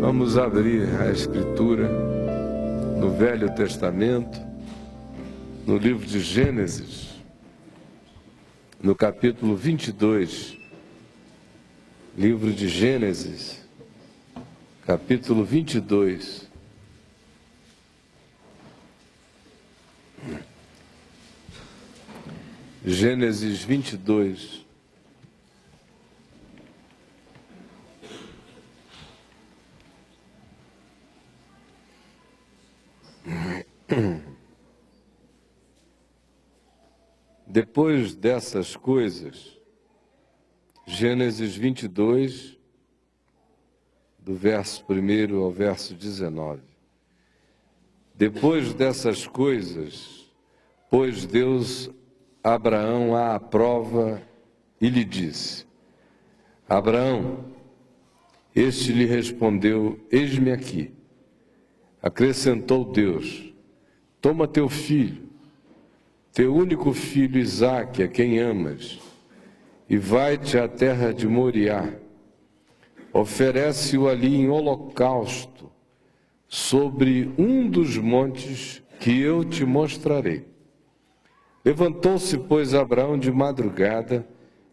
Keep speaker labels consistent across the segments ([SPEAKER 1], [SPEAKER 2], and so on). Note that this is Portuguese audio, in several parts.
[SPEAKER 1] Vamos abrir a Escritura no Velho Testamento, no livro de Gênesis, no capítulo 22. Livro de Gênesis, capítulo 22. Gênesis 22. Depois dessas coisas, Gênesis 22, do verso 1 ao verso 19. Depois dessas coisas, pôs Deus Abraão à prova e lhe disse: Abraão, este lhe respondeu: Eis-me aqui. Acrescentou Deus: Toma teu filho, teu único filho Isaque, a quem amas, e vai-te à terra de Moriá. Oferece-o ali em holocausto, sobre um dos montes que eu te mostrarei. Levantou-se, pois, Abraão de madrugada,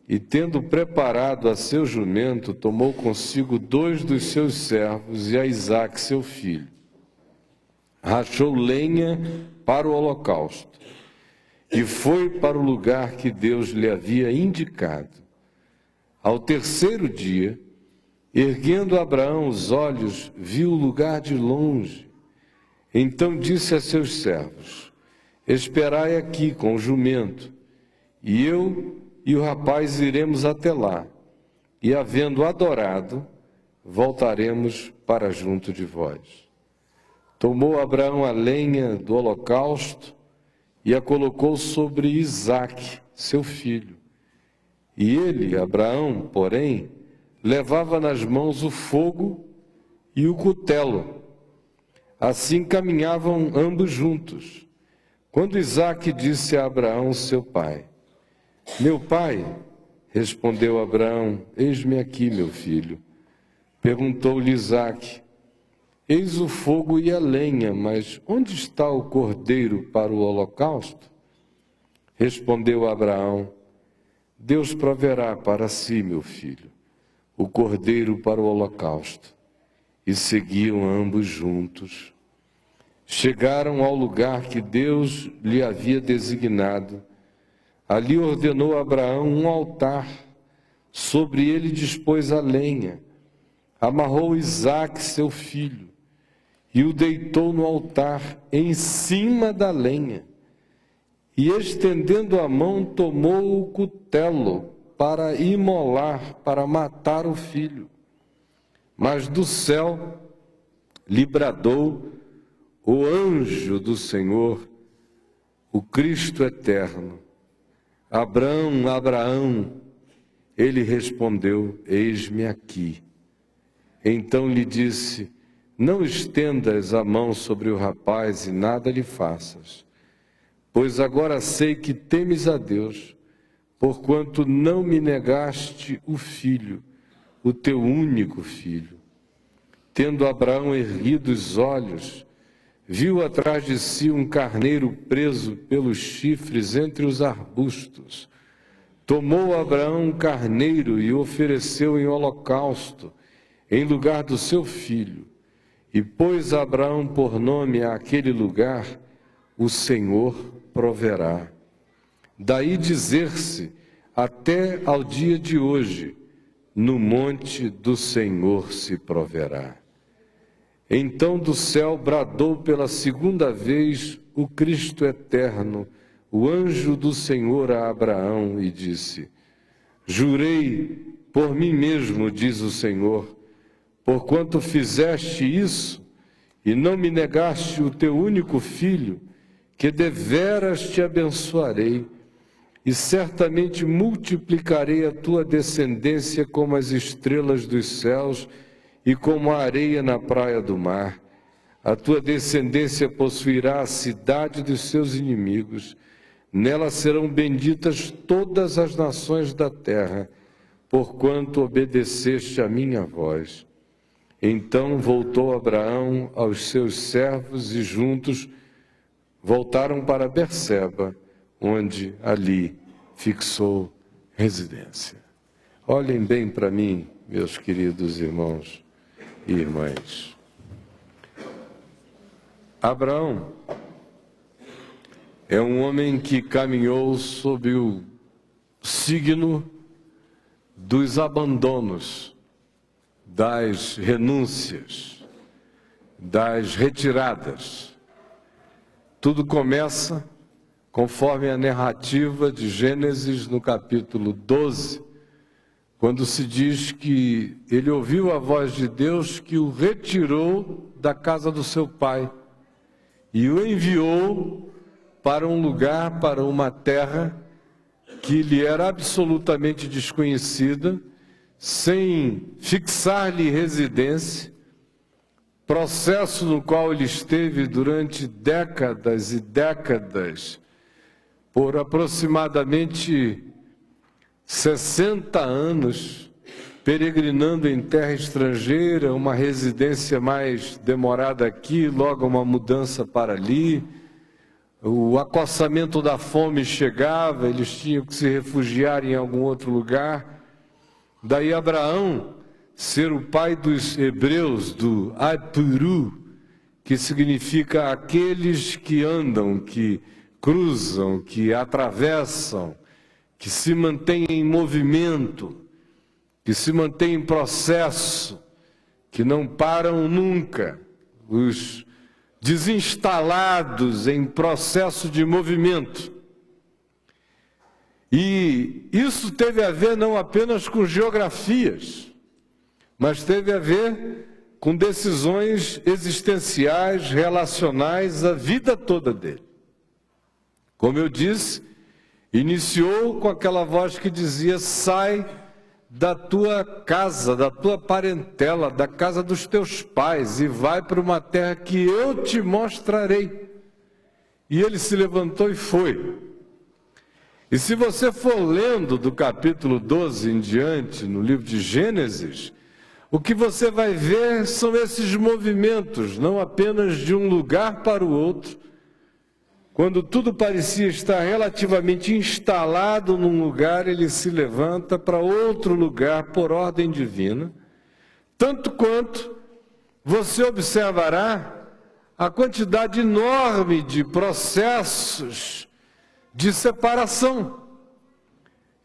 [SPEAKER 1] e tendo preparado a seu jumento, tomou consigo 2 dos seus servos e a Isaque, seu filho. Rachou lenha para o holocausto, e foi para o lugar que Deus lhe havia indicado. Ao terceiro dia, erguendo Abraão os olhos, viu o lugar de longe. Então disse a seus servos: Esperai aqui com o jumento, e eu e o rapaz iremos até lá, e havendo adorado, voltaremos para junto de vós. Tomou Abraão a lenha do holocausto e a colocou sobre Isaque, seu filho. E ele, Abraão, porém, levava nas mãos o fogo e o cutelo. Assim caminhavam ambos juntos. Quando Isaque disse a Abraão, seu pai: Meu pai, respondeu Abraão: Eis-me aqui, meu filho. Perguntou-lhe Isaque: Eis o fogo e a lenha, mas onde está o cordeiro para o holocausto? Respondeu Abraão: Deus proverá para si, meu filho, o cordeiro para o holocausto. E seguiam ambos juntos. Chegaram ao lugar que Deus lhe havia designado. Ali ordenou Abraão um altar, sobre ele dispôs a lenha, amarrou Isaque, seu filho, e o deitou no altar, em cima da lenha. E estendendo a mão, tomou o cutelo para imolar, para matar o filho. Mas do céu lhe bradou o anjo do Senhor, o Cristo eterno: Abraão, Abraão. Ele respondeu: Eis-me aqui. Então lhe disse: Não estendas a mão sobre o rapaz e nada lhe faças, pois agora sei que temes a Deus, porquanto não me negaste o filho, o teu único filho. Tendo Abraão erguido os olhos, viu atrás de si um carneiro preso pelos chifres entre os arbustos. Tomou Abraão um carneiro e o ofereceu em holocausto, em lugar do seu filho. E pôs Abraão por nome àquele lugar: O Senhor proverá. Daí dizer-se, até ao dia de hoje: No monte do Senhor se proverá. Então do céu bradou pela segunda vez o Cristo eterno, o anjo do Senhor, a Abraão, e disse: Jurei por mim mesmo, diz o Senhor, porquanto fizeste isso e não me negaste o teu único filho, que deveras te abençoarei, e certamente multiplicarei a tua descendência como as estrelas dos céus e como a areia na praia do mar. A tua descendência possuirá a cidade dos seus inimigos. Nela serão benditas todas as nações da terra, porquanto obedeceste à minha voz. Então voltou Abraão aos seus servos e juntos voltaram para Berseba, onde ali fixou residência. Olhem bem para mim, meus queridos irmãos e irmãs. Abraão é um homem que caminhou sob o signo dos abandonos, das renúncias, das retiradas. Tudo começa conforme a narrativa de Gênesis no capítulo 12, quando se diz que ele ouviu a voz de Deus que o retirou da casa do seu pai e o enviou para um lugar, para uma terra que lhe era absolutamente desconhecida, sem fixar-lhe residência, processo no qual ele esteve durante décadas e décadas, por aproximadamente 60 anos, peregrinando em terra estrangeira, uma residência mais demorada aqui, logo uma mudança para ali. O acossamento da fome chegava, eles tinham que se refugiar em algum outro lugar. Daí Abraão ser o pai dos hebreus, do Apuru, que significa aqueles que andam, que cruzam, que atravessam, que se mantêm em movimento, que se mantêm em processo, que não param nunca, os desinstalados em processo de movimento. E isso teve a ver não apenas com geografias, mas teve a ver com decisões existenciais, relacionais, a vida toda dele. Como eu disse, iniciou com aquela voz que dizia: sai da tua casa, da tua parentela, da casa dos teus pais e vai para uma terra que eu te mostrarei. E ele se levantou e foi. E se você for lendo do capítulo 12 em diante, no livro de Gênesis, o que você vai ver são esses movimentos, não apenas de um lugar para o outro. Quando tudo parecia estar relativamente instalado num lugar, ele se levanta para outro lugar por ordem divina, tanto quanto você observará a quantidade enorme de processos de separação,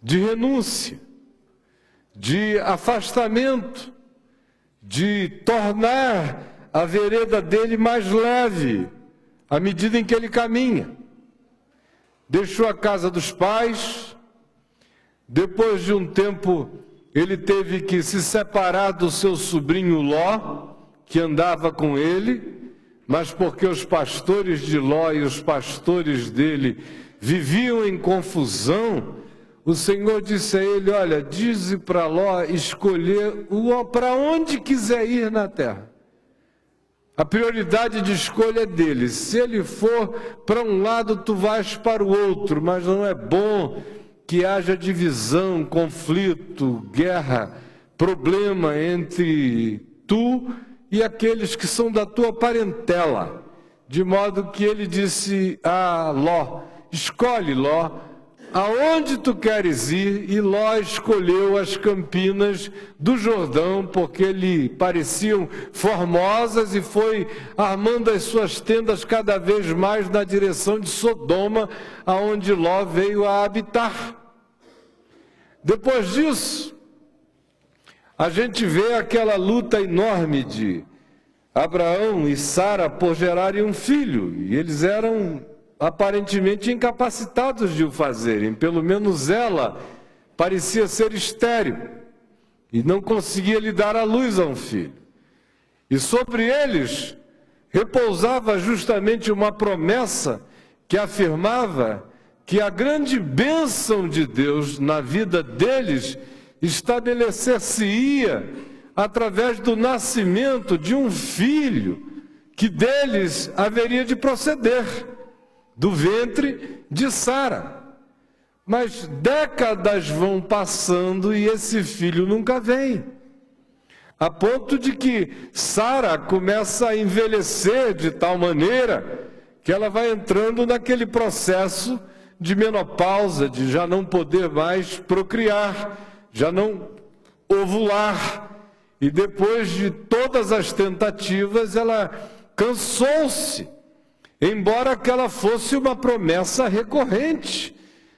[SPEAKER 1] de renúncia, de afastamento, de tornar a vereda dele mais leve, à medida em que ele caminha. Deixou a casa dos pais, depois de um tempo ele teve que se separar do seu sobrinho Ló, que andava com ele, mas porque os pastores de Ló e os pastores dele viviam em confusão, o Senhor disse a ele: olha, dize para Ló escolher para onde quiser ir na terra. A prioridade de escolha é dele. Se ele for para um lado, tu vais para o outro, mas não é bom que haja divisão, conflito, guerra, problema entre tu e aqueles que são da tua parentela. De modo que ele disse a Ló: escolhe, Ló, aonde tu queres ir? E Ló escolheu as campinas do Jordão, porque lhe pareciam formosas, e foi armando as suas tendas cada vez mais na direção de Sodoma, aonde Ló veio a habitar. Depois disso, a gente vê aquela luta enorme de Abraão e Sara por gerarem um filho, e eles eram aparentemente incapacitados de o fazerem. Pelo menos ela parecia ser estéril e não conseguia lhe dar à luz a um filho. E sobre eles repousava justamente uma promessa que afirmava que a grande bênção de Deus na vida deles estabelecer-se-ia através do nascimento de um filho que deles haveria de proceder, do ventre de Sara. Mas décadas vão passando e esse filho nunca vem. a ponto de que Sara começa a envelhecer de tal maneira que ela vai entrando naquele processo de menopausa, de já não poder mais procriar, já não ovular. E depois de todas as tentativas, ela cansou-se, embora aquela fosse uma promessa recorrente.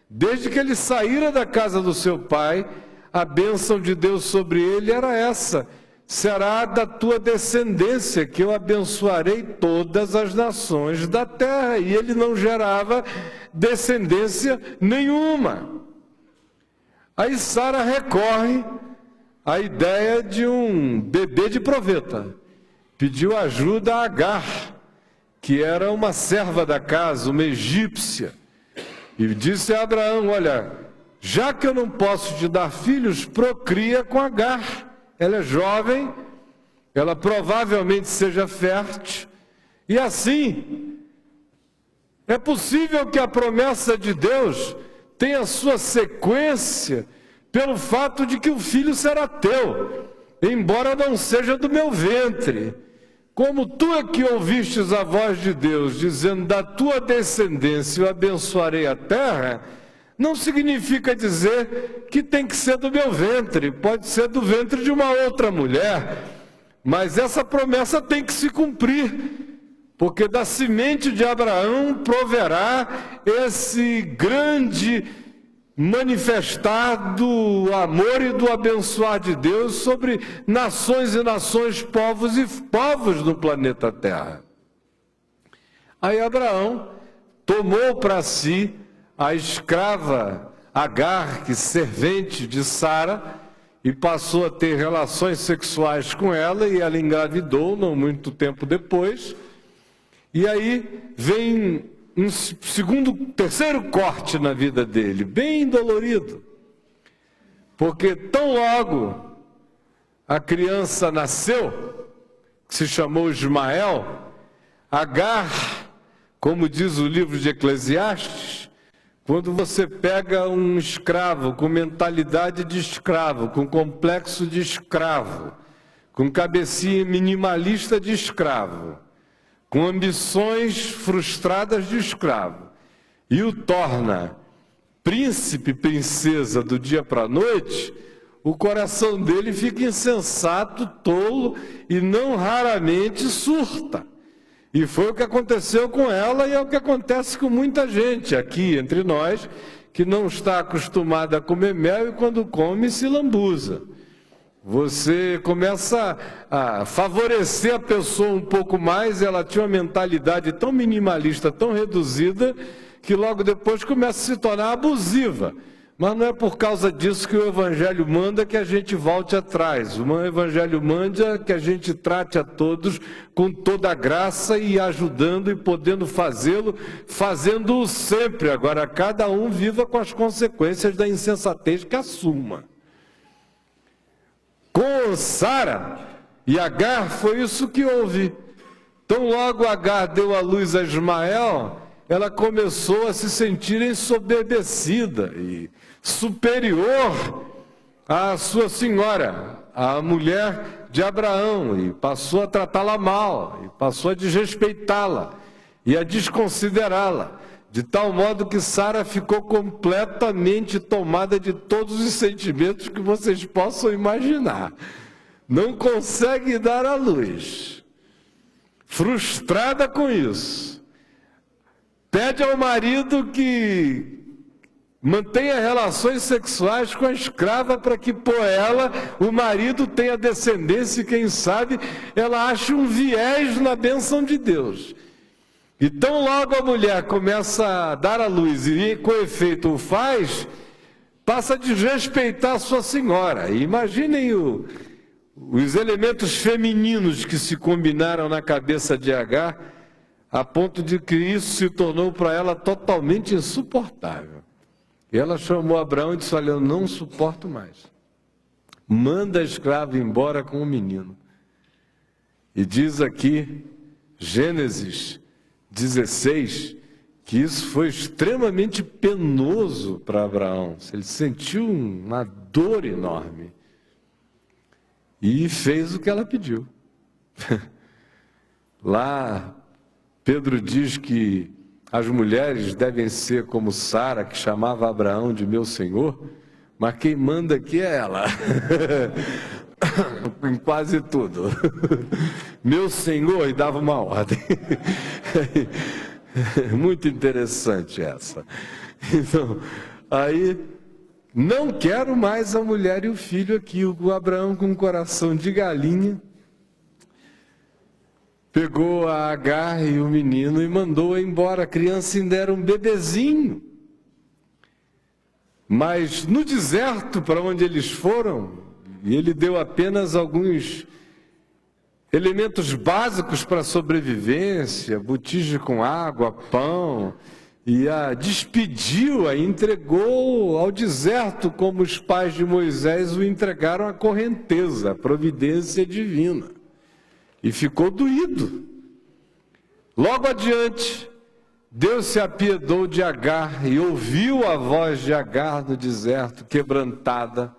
[SPEAKER 1] Desde que ele saíra da casa do seu pai, a bênção de Deus sobre ele era essa: será da tua descendência que eu abençoarei todas as nações da terra. E ele não gerava descendência nenhuma. Aí Sara recorre à ideia de um bebê de proveta. Pediu ajuda a Agar, que era uma serva da casa, uma egípcia. E disse a Abraão: olha, já que eu não posso te dar filhos, procria com Agar. Ela é jovem, ela provavelmente seja fértil, e assim, é possível que a promessa de Deus tenha sua sequência pelo fato de que o filho será teu, embora não seja do meu ventre. Como tu é que ouvistes a voz de Deus, dizendo: da tua descendência eu abençoarei a terra, não significa dizer que tem que ser do meu ventre, pode ser do ventre de uma outra mulher, mas essa promessa tem que se cumprir, porque da semente de Abraão proverá esse grande manifestar do amor e do abençoar de Deus sobre nações e nações, povos e povos no planeta Terra. Aí Abraão tomou para si a escrava Agar, que servente de Sara, e passou a ter relações sexuais com ela, e ela engravidou não muito tempo depois. E aí vem um terceiro corte na vida dele, bem dolorido, porque tão logo a criança nasceu, que se chamou Ismael, Agar, como diz o livro de Eclesiastes, quando você pega um escravo com mentalidade de escravo, com complexo de escravo, com cabecinha minimalista de escravo, com ambições frustradas de escravo, e o torna príncipe, princesa do dia para a noite, o coração dele fica insensato, tolo e não raramente surta. E foi o que aconteceu com ela, e é o que acontece com muita gente aqui entre nós, que não está acostumada a comer mel e quando come se lambuza. Você começa a favorecer a pessoa um pouco mais, ela tinha uma mentalidade tão minimalista, tão reduzida, que logo depois começa a se tornar abusiva. Mas não é por causa disso que o Evangelho manda que a gente volte atrás. O Evangelho manda que a gente trate a todos com toda a graça e ajudando e podendo fazê-lo, fazendo-o sempre. Agora, cada um viva com as consequências da insensatez que assuma. Com Sara e Agar foi isso que houve. Tão logo Agar deu à luz a Ismael, ela começou a se sentir ensoberbecida e superior à sua senhora, a mulher de Abraão, e passou a tratá-la mal, e passou a desrespeitá-la e a desconsiderá-la, de tal modo que Sara ficou completamente tomada de todos os sentimentos que vocês possam imaginar. Não consegue dar à luz, frustrada com isso. Pede ao marido que mantenha relações sexuais com a escrava para que por ela o marido tenha descendência e quem sabe ela ache um viés na bênção de Deus. E tão logo a mulher começa a dar à luz e com efeito o faz, passa a desrespeitar a sua senhora. E imaginem os elementos femininos que se combinaram na cabeça de Agar, a ponto de que isso se tornou para ela totalmente insuportável. E ela chamou Abraão e disse: olha, eu não suporto mais. Manda a escrava embora com o menino. E diz aqui, Gênesis 16, que isso foi extremamente penoso para Abraão. Ele sentiu uma dor enorme. e fez o que ela pediu. Lá, Pedro diz que as mulheres devem ser como Sara, que chamava Abraão de meu senhor, mas quem manda aqui é ela, em quase tudo. Meu senhor, e dava uma ordem. Muito interessante essa. Então, aí, não quero mais a mulher e o filho aqui. O Abraão, com um coração de galinha, pegou a Agar e o menino e mandou embora. A criança ainda era um bebezinho. Mas no deserto para onde eles foram, ele deu apenas alguns elementos básicos para a sobrevivência, botija com água, pão, e a despediu, a entregou ao deserto, como os pais de Moisés o entregaram à correnteza, a providência divina. E ficou doído. Logo adiante, Deus se apiedou de Agar e ouviu a voz de Agar no deserto, quebrantada,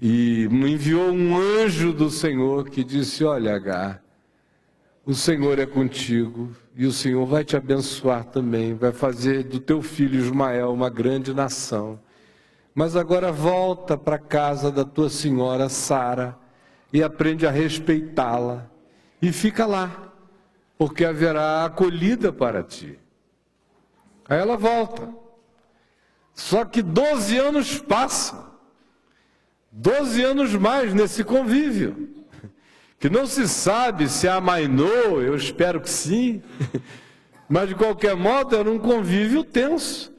[SPEAKER 1] e enviou um anjo do Senhor que disse: olha, Agar, o Senhor é contigo e o Senhor vai te abençoar também, vai fazer do teu filho Ismael uma grande nação. Mas agora volta para a casa da tua senhora Sara e aprende a respeitá-la e fica lá, porque haverá acolhida para ti. Aí ela volta. Só que 12 anos passam. 12 anos mais nesse convívio, que não se sabe se amainou, eu espero que sim, mas de qualquer modo era um convívio tenso.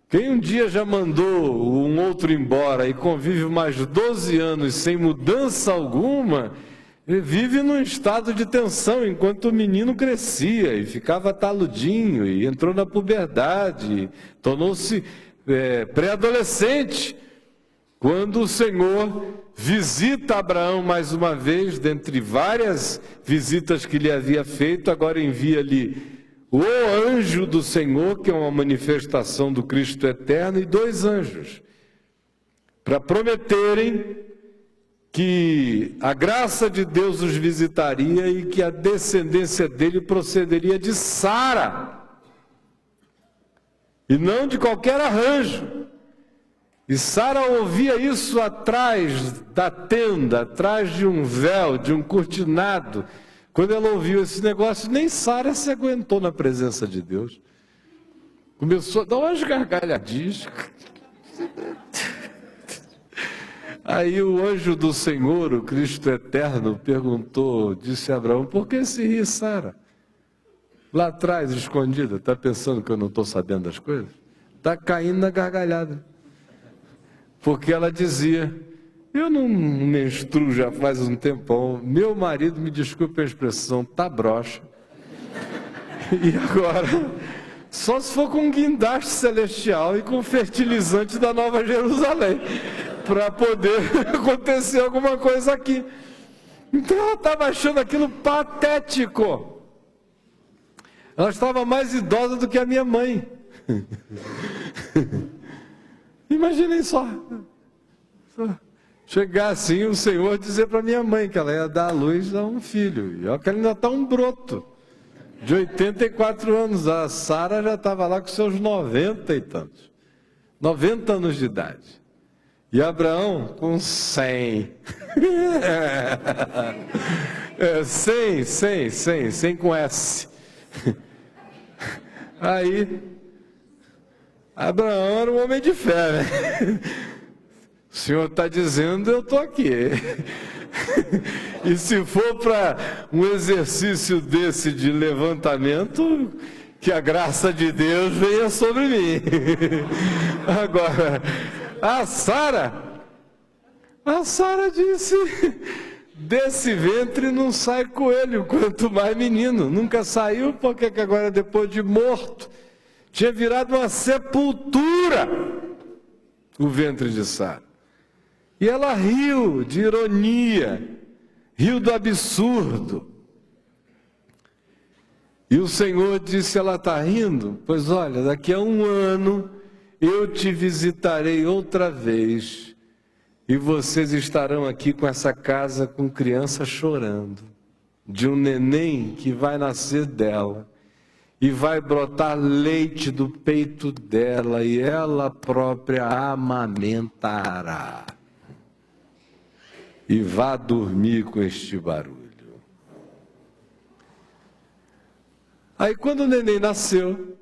[SPEAKER 1] Quem um dia já mandou um outro embora e convive mais 12 anos sem mudança alguma, vive num estado de tensão, enquanto o menino crescia e ficava taludinho, e entrou na puberdade, tornou-se pré-adolescente. Quando o Senhor visita Abraão mais uma vez, dentre várias visitas que lhe havia feito, agora envia-lhe o anjo do Senhor, que é uma manifestação do Cristo eterno, e 2 anjos, para prometerem que a graça de Deus os visitaria e que a descendência dele procederia de Sara, e não de qualquer arranjo. E Sara ouvia isso atrás da tenda, atrás de um véu, de um cortinado. Quando ela ouviu esse negócio, nem Sara se aguentou na presença de Deus. Começou a dar umas gargalhadinhas. Aí o anjo do Senhor, o Cristo eterno, perguntou, disse a Abraão: por que se ri, Sara? Lá atrás, escondida, está pensando que eu não estou sabendo das coisas? Está caindo na gargalhada. Porque ela dizia: eu não menstruo já faz um tempão, meu marido, me desculpe a expressão, está broxa. E agora, só se for com guindaste celestial e com fertilizante da Nova Jerusalém, para poder acontecer alguma coisa aqui. Então ela estava achando aquilo patético. Ela estava mais idosa do que a minha mãe. Imaginem só. Chegar assim, o Senhor dizer para minha mãe que ela ia dar à luz a um filho. E olha que ela ainda está um broto, de 84 anos. A Sara já estava lá com seus 90 e tantos. 90 anos de idade. E Abraão com 100. 100 com S. Aí, Abraão era um homem de fé, né? O Senhor está dizendo, eu estou aqui. E se for para um exercício desse de levantamento, que a graça de Deus venha sobre mim. Agora, a Sara disse: desse ventre não sai coelho, quanto mais menino. Nunca saiu, porque que agora, depois de morto, tinha virado uma sepultura o ventre de Sara. E ela riu de ironia, riu do absurdo. E o Senhor disse: ela está rindo? Pois olha, daqui a 1 ano eu te visitarei outra vez, e vocês estarão aqui com essa casa com criança chorando, de um neném que vai nascer dela, e vai brotar leite do peito dela, e ela própria amamentará. E vá dormir com este barulho. Aí quando o neném nasceu,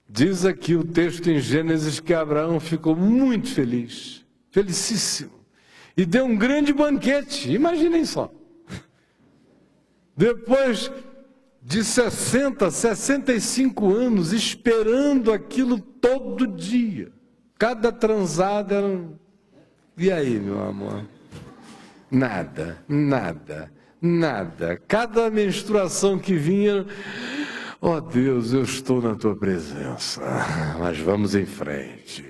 [SPEAKER 1] diz aqui o texto em Gênesis que Abraão ficou muito feliz, felicíssimo, e deu um grande banquete, imaginem só. Depois de 65 anos, esperando aquilo todo dia, cada transada era um... E aí, meu amor? Nada, nada, nada. Cada menstruação que vinha, ó Deus, eu estou na tua presença, mas vamos em frente,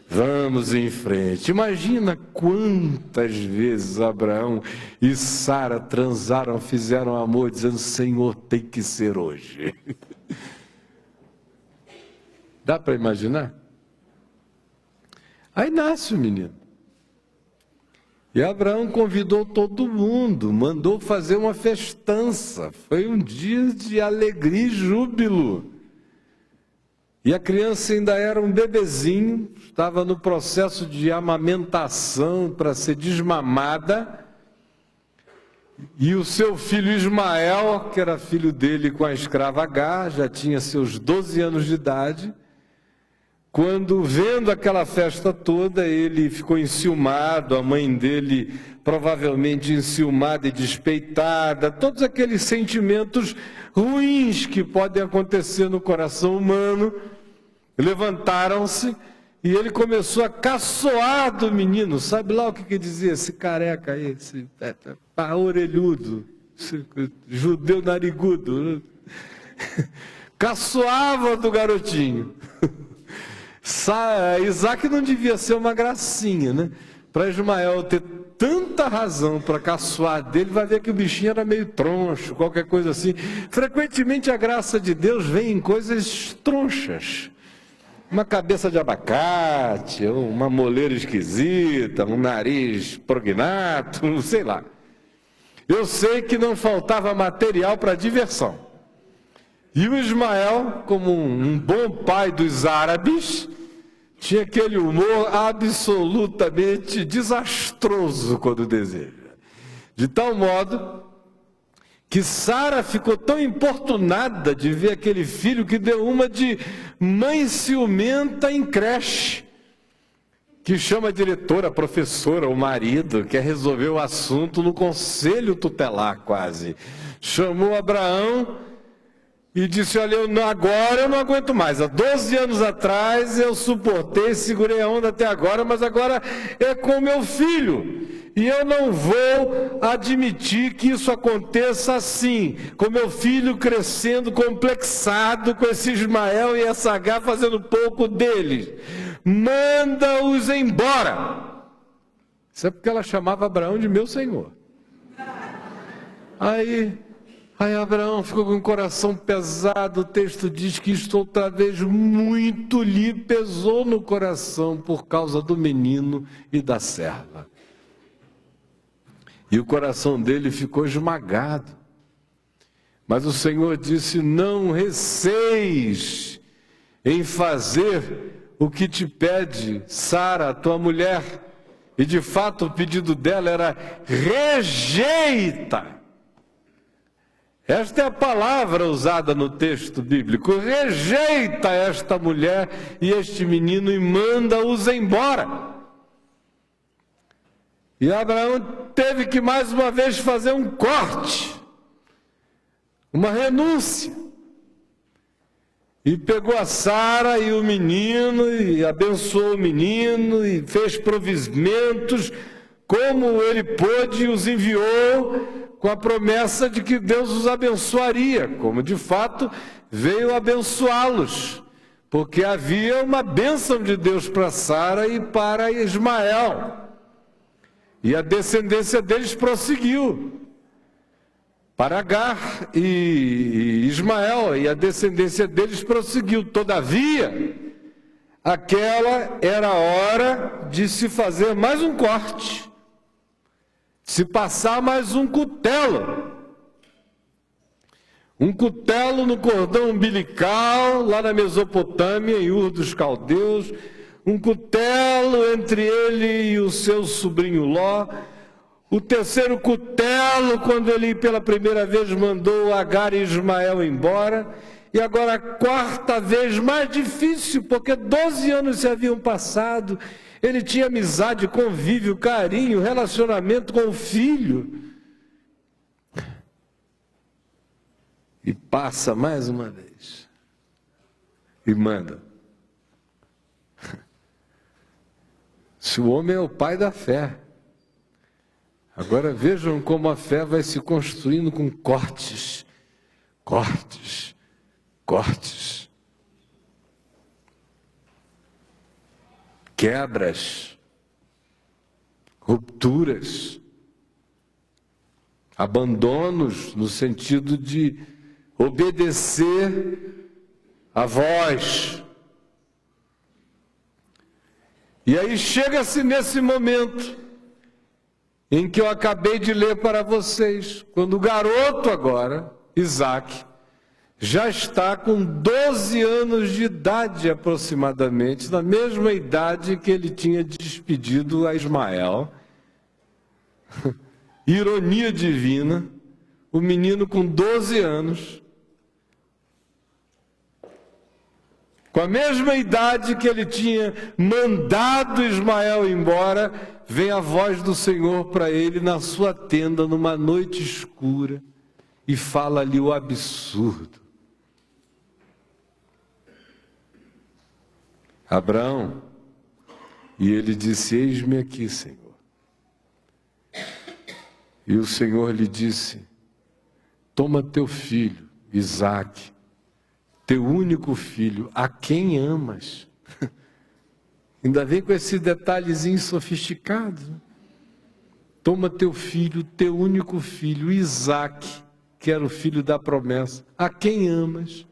[SPEAKER 1] vamos em frente. Imagina quantas vezes Abraão e Sara transaram, fizeram amor, dizendo, Senhor, tem que ser hoje. Dá para imaginar? Aí nasce o menino. E Abraão convidou todo mundo, mandou fazer uma festança. Foi um dia de alegria e júbilo. E a criança ainda era um bebezinho, estava no processo de amamentação para ser desmamada. E o seu filho Ismael, que era filho dele com a escrava Agar, já tinha seus 12 anos de idade. Quando, vendo aquela festa toda, ele ficou enciumado, a mãe dele provavelmente enciumada e despeitada, todos aqueles sentimentos ruins que podem acontecer no coração humano, levantaram-se e ele começou a caçoar do menino. Sabe lá o que dizia esse careca aí, esse orelhudo, esse judeu narigudo, caçoava do garotinho. Isaac não devia ser uma gracinha, né? Para Ismael ter tanta razão para caçoar dele, vai ver que o bichinho era meio troncho, qualquer coisa assim. Frequentemente a graça de Deus vem em coisas tronchas. Uma cabeça de abacate, uma moleira esquisita, um nariz prognato, sei lá. Eu sei que não faltava material para diversão. E o Ismael, como um bom pai dos árabes, tinha aquele humor absolutamente desastroso quando deseja. De tal modo que Sara ficou tão importunada de ver aquele filho que deu uma de mãe ciumenta em creche, que chama a diretora, a professora, o marido, quer resolver o assunto no conselho tutelar quase. Chamou Abraão e disse, olha, agora eu não aguento mais. Há 12 anos atrás eu suportei, segurei a onda até agora, mas agora é com meu filho. E eu não vou admitir que isso aconteça assim, com meu filho crescendo complexado, com esse Ismael e essa Agar fazendo pouco deles. Manda-os embora. Isso é porque ela chamava Abraão de meu senhor. Aí Abraão ficou com o coração pesado. O texto diz que isto outra vez muito lhe pesou no coração por causa do menino e da serva. E o coração dele ficou esmagado. Mas o Senhor disse, não receis em fazer o que te pede Sara, tua mulher. E de fato o pedido dela era, rejeita. Esta é a palavra usada no texto bíblico. Rejeita esta mulher e este menino e manda-os embora. E Abraão teve que mais uma vez fazer um corte, uma renúncia. E pegou a Sara e o menino e abençoou o menino e fez provimentos como ele pôde e os enviou, com a promessa de que Deus os abençoaria, como de fato veio abençoá-los, porque havia uma bênção de Deus para Sara e para Ismael, e a descendência deles prosseguiu para Agar e Ismael, e a descendência deles prosseguiu. Todavia, aquela era a hora de se fazer mais um corte, se passar mais um cutelo. Um cutelo no cordão umbilical, lá na Mesopotâmia, em Ur dos Caldeus, um cutelo entre ele e o seu sobrinho Ló, o terceiro cutelo quando ele pela primeira vez mandou Agar e Ismael embora, e agora a quarta vez mais difícil, porque 12 anos se haviam passado, ele tinha amizade, convívio, carinho, relacionamento com o filho, e passa mais uma vez, e manda. Se o homem é o pai da fé, agora vejam como a fé vai se construindo com cortes, cortes, cortes, quebras, rupturas, abandonos no sentido de obedecer a voz. E aí chega-se nesse momento em que eu acabei de ler para vocês, quando o garoto agora, Isaac, já está com 12 anos de idade aproximadamente, na mesma idade que ele tinha despedido a Ismael. Ironia divina, o menino com 12 anos, com a mesma idade que ele tinha mandado Ismael embora, vem a voz do Senhor para ele na sua tenda, numa noite escura, e fala ali o absurdo. Abraão, e ele disse: eis-me aqui, Senhor. E o Senhor lhe disse: toma teu filho, Isaque, teu único filho, a quem amas. Ainda vem com esse detalhezinho sofisticado. Toma teu filho, teu único filho, Isaque, que era o filho da promessa, a quem amas,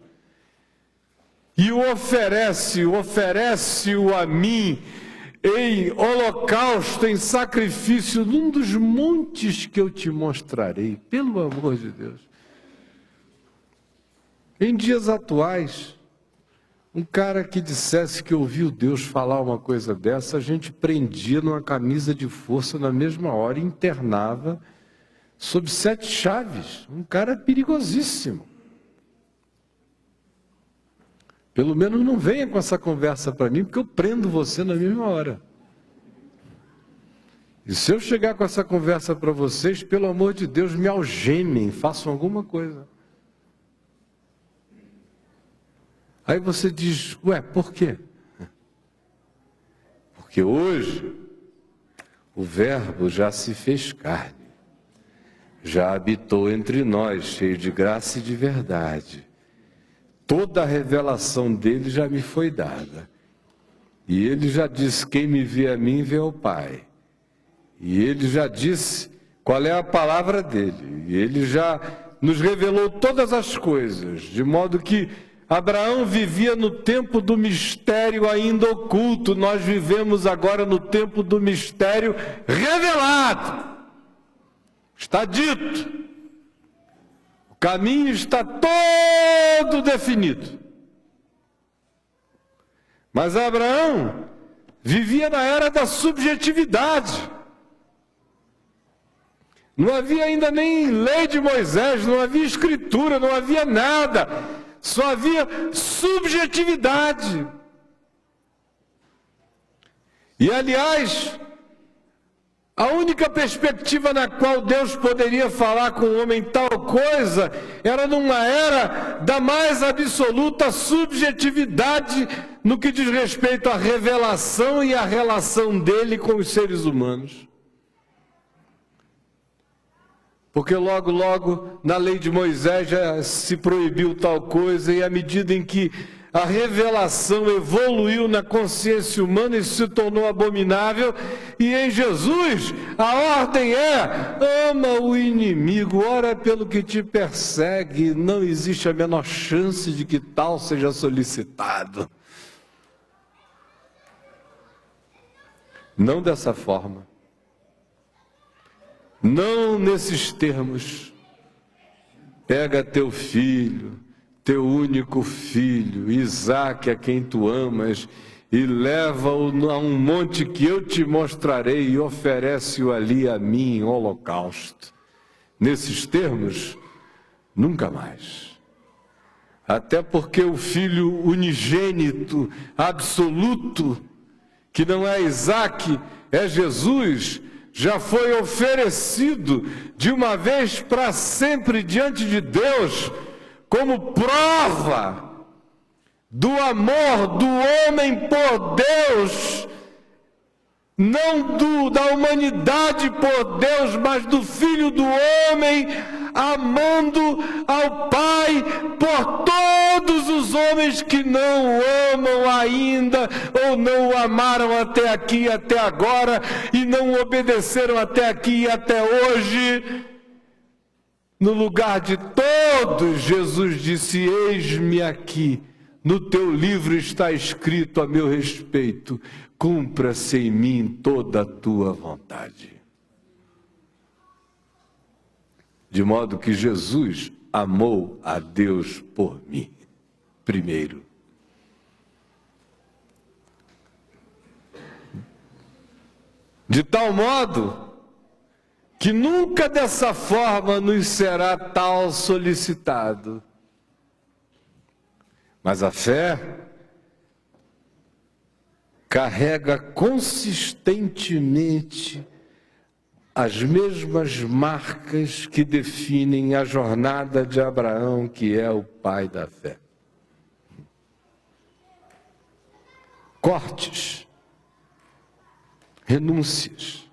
[SPEAKER 1] e o oferece-o a mim em holocausto, em sacrifício, num dos montes que eu te mostrarei, pelo amor de Deus. Em dias atuais, um cara que dissesse que ouviu Deus falar uma coisa dessa, a gente prendia numa camisa de força na mesma hora e internava sob 7 chaves. Um cara perigosíssimo. Pelo menos não venha com essa conversa para mim, porque eu prendo você na mesma hora. E se eu chegar com essa conversa para vocês, pelo amor de Deus, me algemem, façam alguma coisa. Aí você diz: ué, por quê? Porque hoje o Verbo já se fez carne, já habitou entre nós, cheio de graça e de verdade. Toda a revelação dele já me foi dada. E ele já disse: quem me vê a mim, vê ao Pai. E ele já disse qual é a palavra dele. E ele já nos revelou todas as coisas, de modo que Abraão vivia no tempo do mistério ainda oculto, nós vivemos agora no tempo do mistério revelado. Está dito, o caminho está todo definido. Mas Abraão vivia na era da subjetividade. Não havia ainda nem lei de Moisés, não havia escritura, não havia nada. Só havia subjetividade. E, aliás, a única perspectiva na qual Deus poderia falar com o homem tal coisa era numa era da mais absoluta subjetividade no que diz respeito à revelação e à relação dele com os seres humanos. Porque logo, na lei de Moisés já se proibiu tal coisa, e à medida em que a revelação evoluiu na consciência humana e se tornou abominável, e em Jesus a ordem é: ama o inimigo, ora pelo que te persegue, não existe a menor chance de que tal seja solicitado. Não dessa forma. Não nesses termos. Pega teu filho, teu único filho, Isaque, a quem tu amas, e leva-o a um monte que eu te mostrarei e oferece-o ali a mim em holocausto. Nesses termos, nunca mais. Até porque o filho unigênito, absoluto, que não é Isaque, é Jesus, já foi oferecido de uma vez para sempre diante de Deus, como prova do amor do homem por Deus, não da humanidade por Deus, mas do Filho do homem, amando ao Pai por todos os homens que não o amam ainda, ou não o amaram até aqui, até agora, e não o obedeceram até aqui e até hoje. No lugar de todos, Jesus disse: eis-me aqui, no teu livro está escrito a meu respeito, cumpra-se em mim toda a tua vontade. De modo que Jesus amou a Deus por mim, primeiro. De tal modo que nunca dessa forma nos será tal solicitado. Mas a fé carrega consistentemente as mesmas marcas que definem a jornada de Abraão, que é o pai da fé. Cortes, renúncias.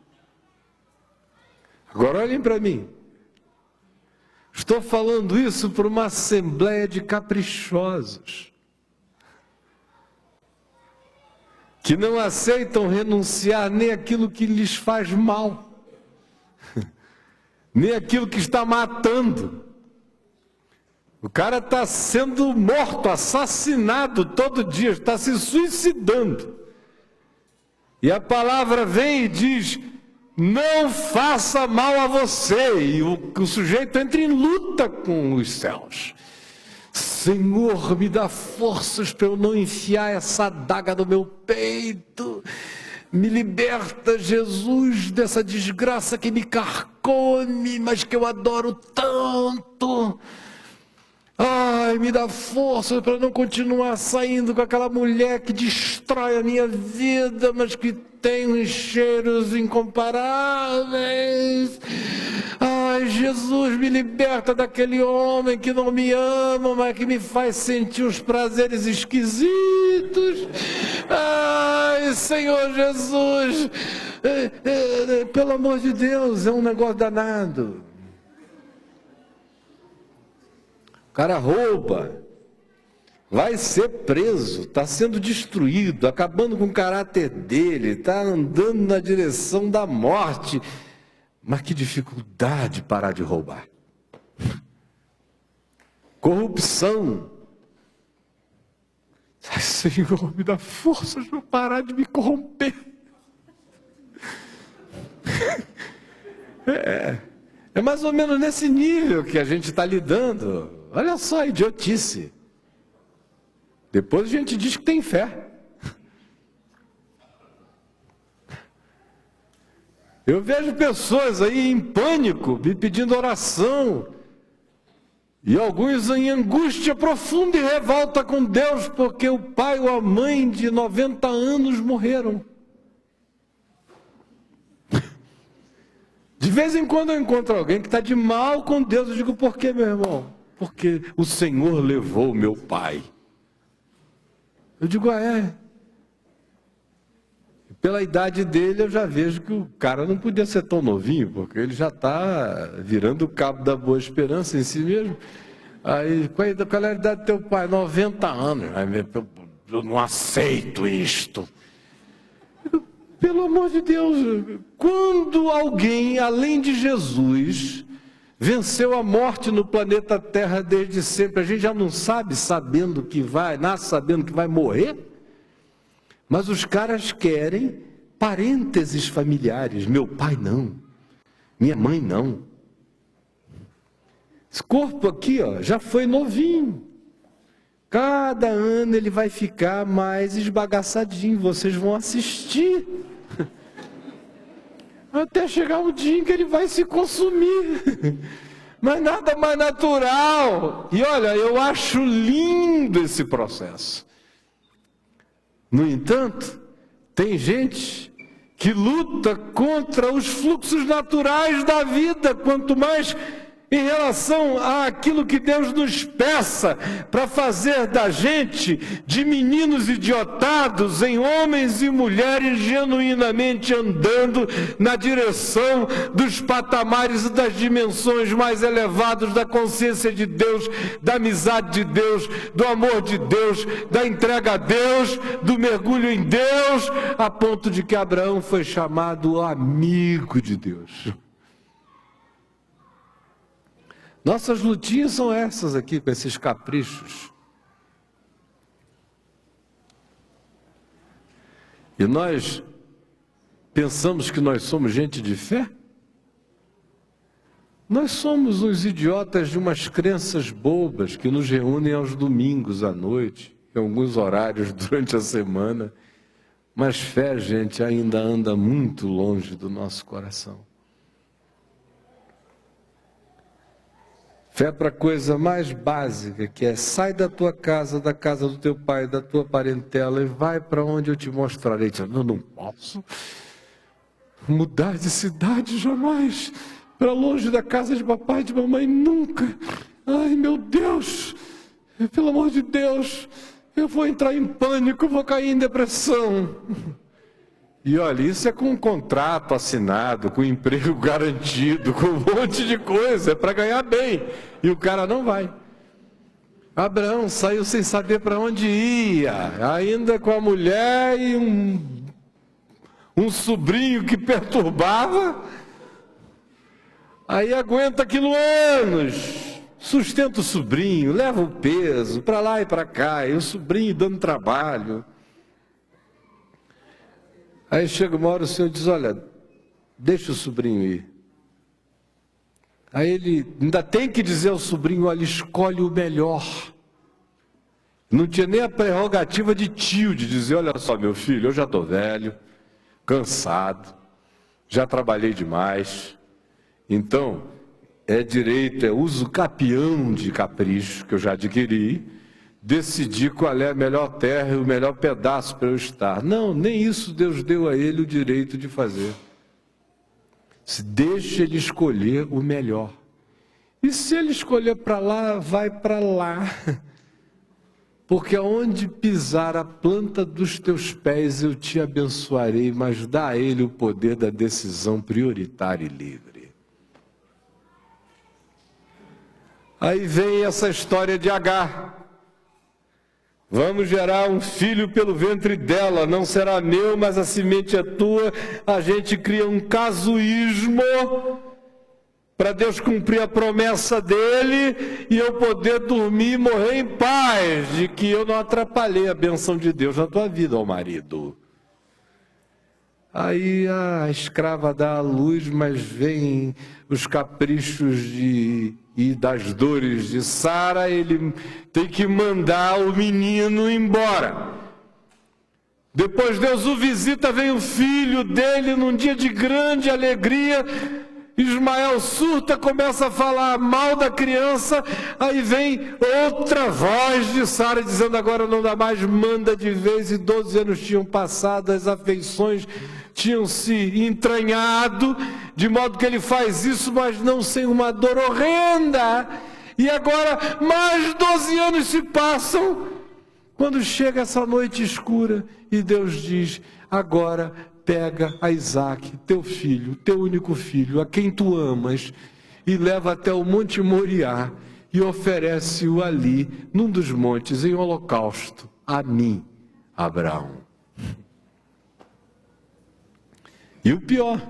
[SPEAKER 1] Agora olhem para mim. Estou falando isso para uma assembleia de caprichosos, que não aceitam renunciar nem aquilo que lhes faz mal, nem aquilo que está matando. O cara está sendo morto, assassinado todo dia, está se suicidando. E a palavra vem e diz: não faça mal a você. E o sujeito entra em luta com os céus. Senhor, me dá forças para eu não enfiar essa adaga no meu peito. Me liberta, Jesus, dessa desgraça que me carcome, mas que eu adoro tanto. Ai, me dá força para não continuar saindo com aquela mulher que destrói a minha vida, mas que tem uns cheiros incomparáveis. Ai, Jesus, me liberta daquele homem que não me ama, mas que me faz sentir uns prazeres esquisitos. Ai, Senhor Jesus, pelo amor de Deus, é um negócio danado. O cara rouba, vai ser preso, está sendo destruído, acabando com o caráter dele, está andando na direção da morte. Mas que dificuldade parar de roubar. Corrupção. Ai, Senhor, me dá forças para parar de me corromper. É mais ou menos nesse nível que a gente está lidando. Olha só a idiotice. Depois a gente diz que tem fé. Eu vejo pessoas aí em pânico, me pedindo oração. E alguns em angústia profunda e revolta com Deus, porque o pai ou a mãe de 90 anos morreram. De vez em quando eu encontro alguém que está de mal com Deus. Eu digo: por quê, meu irmão? Porque o Senhor levou meu pai. Eu digo: Pela idade dele eu já vejo que o cara não podia ser tão novinho, porque ele já está virando o cabo da boa esperança em si mesmo. Aí, qual é a idade do teu pai? 90 anos. Eu não aceito isto. Pelo amor de Deus, quando alguém, além de Jesus, venceu a morte no planeta Terra desde sempre, a gente já não sabe, nasce sabendo que vai morrer, mas os caras querem parênteses familiares. Meu pai não, minha mãe não. Esse corpo aqui, ó, já foi novinho. Cada ano ele vai ficar mais esbagaçadinho. Vocês vão assistir. Até chegar um dia em que ele vai se consumir. Mas nada mais natural. E olha, eu acho lindo esse processo. No entanto, tem gente que luta contra os fluxos naturais da vida, quanto mais em relação àquilo que Deus nos peça para fazer da gente, de meninos idiotados, em homens e mulheres genuinamente andando na direção dos patamares e das dimensões mais elevados da consciência de Deus, da amizade de Deus, do amor de Deus, da entrega a Deus, do mergulho em Deus, a ponto de que Abraão foi chamado amigo de Deus. Nossas lutinhas são essas aqui, com esses caprichos. E nós pensamos que nós somos gente de fé? Nós somos uns idiotas de umas crenças bobas que nos reúnem aos domingos à noite, em alguns horários durante a semana. Mas fé, gente, ainda anda muito longe do nosso coração. Fé para a coisa mais básica, que é sai da tua casa, da casa do teu pai, da tua parentela e vai para onde eu te mostrarei. Eu não posso mudar de cidade jamais, para longe da casa de papai e de mamãe nunca. Ai, meu Deus, pelo amor de Deus, eu vou entrar em pânico, vou cair em depressão. E olha, isso é com um contrato assinado, com emprego garantido, com um monte de coisa, é para ganhar bem. E o cara não vai. Abraão saiu sem saber para onde ia, ainda com a mulher e um sobrinho que perturbava. Aí aguenta aquilo anos, sustenta o sobrinho, leva o peso para lá e para cá, e o sobrinho dando trabalho. Aí chega uma hora, o Senhor diz, olha, deixa o sobrinho ir. Aí ele ainda tem que dizer ao sobrinho, olha, escolhe o melhor. Não tinha nem a prerrogativa de tio, de dizer, olha só, meu filho, eu já estou velho, cansado, já trabalhei demais. Então, é direito, é uso capião de capricho que eu já adquiri, decidir qual é a melhor terra e o melhor pedaço para eu estar. Não, nem isso Deus deu a ele o direito de fazer. Deixa ele escolher o melhor. E se ele escolher para lá, vai para lá. Porque aonde pisar a planta dos teus pés eu te abençoarei, mas dá a ele o poder da decisão prioritária e livre. Aí vem essa história de Agar. Vamos gerar um filho pelo ventre dela, não será meu, mas a semente é tua. A gente cria um casuísmo para Deus cumprir a promessa dele e eu poder dormir e morrer em paz, de que eu não atrapalhei a bênção de Deus na tua vida, ó marido. Aí a escrava dá a luz, mas vem os caprichos e das dores de Sara, ele tem que mandar o menino embora. Depois Deus o visita, vem o filho dele num dia de grande alegria. Ismael surta, começa a falar mal da criança, aí vem outra voz de Sara dizendo agora não dá mais, manda de vez. E 12 anos tinham passado, as afeições tinham se entranhado, de modo que ele faz isso, mas não sem uma dor horrenda. E agora mais 12 anos se passam, quando chega essa noite escura e Deus diz, agora pega a Isaque, teu filho, teu único filho, a quem tu amas, e leva até o Monte Moriá e oferece-o ali, num dos montes, em holocausto, a mim, Abraão. E o pior,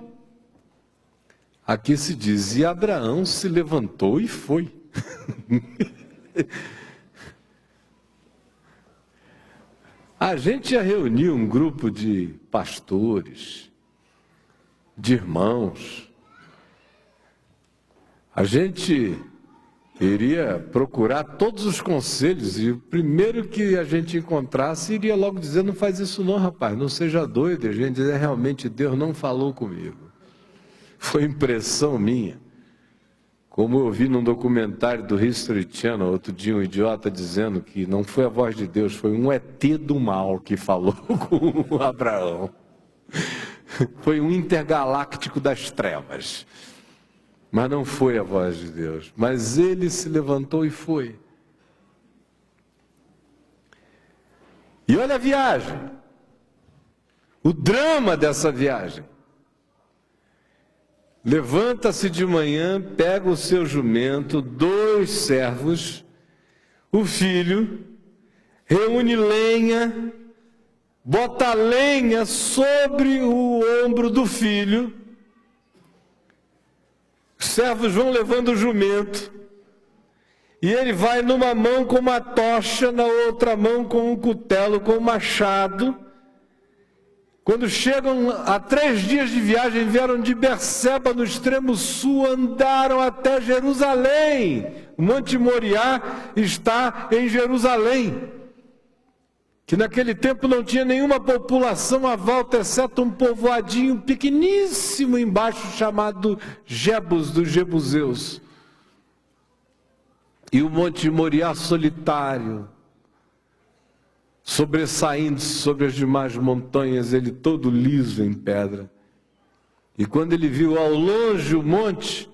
[SPEAKER 1] aqui se diz, e Abraão se levantou e foi. A gente ia reunir um grupo de pastores, de irmãos. A gente iria procurar todos os conselhos e o primeiro que a gente encontrasse iria logo dizer: não faz isso não, rapaz, não seja doido. A gente dizia: realmente Deus não falou comigo. Foi impressão minha. Como eu vi num documentário do History Channel, outro dia um idiota dizendo que não foi a voz de Deus, foi um ET do mal que falou com Abraão. Foi um intergaláctico das trevas. Mas não foi a voz de Deus. Mas ele se levantou e foi. E olha a viagem. O drama dessa viagem. Levanta-se de manhã, pega o seu jumento, 2 servos, o filho, reúne lenha, bota a lenha sobre o ombro do filho. Os servos vão levando o jumento, e ele vai numa mão com uma tocha, na outra mão com um cutelo, com um machado. Quando chegam a 3 dias de viagem, vieram de Berseba, no extremo sul, andaram até Jerusalém. O Monte Moriá está em Jerusalém, que naquele tempo não tinha nenhuma população à volta, exceto um povoadinho pequeníssimo embaixo, chamado Jebus, dos Jebuseus. E o Monte Moriá solitário, sobressaindo sobre as demais montanhas, ele todo liso em pedra. E quando ele viu ao longe o monte,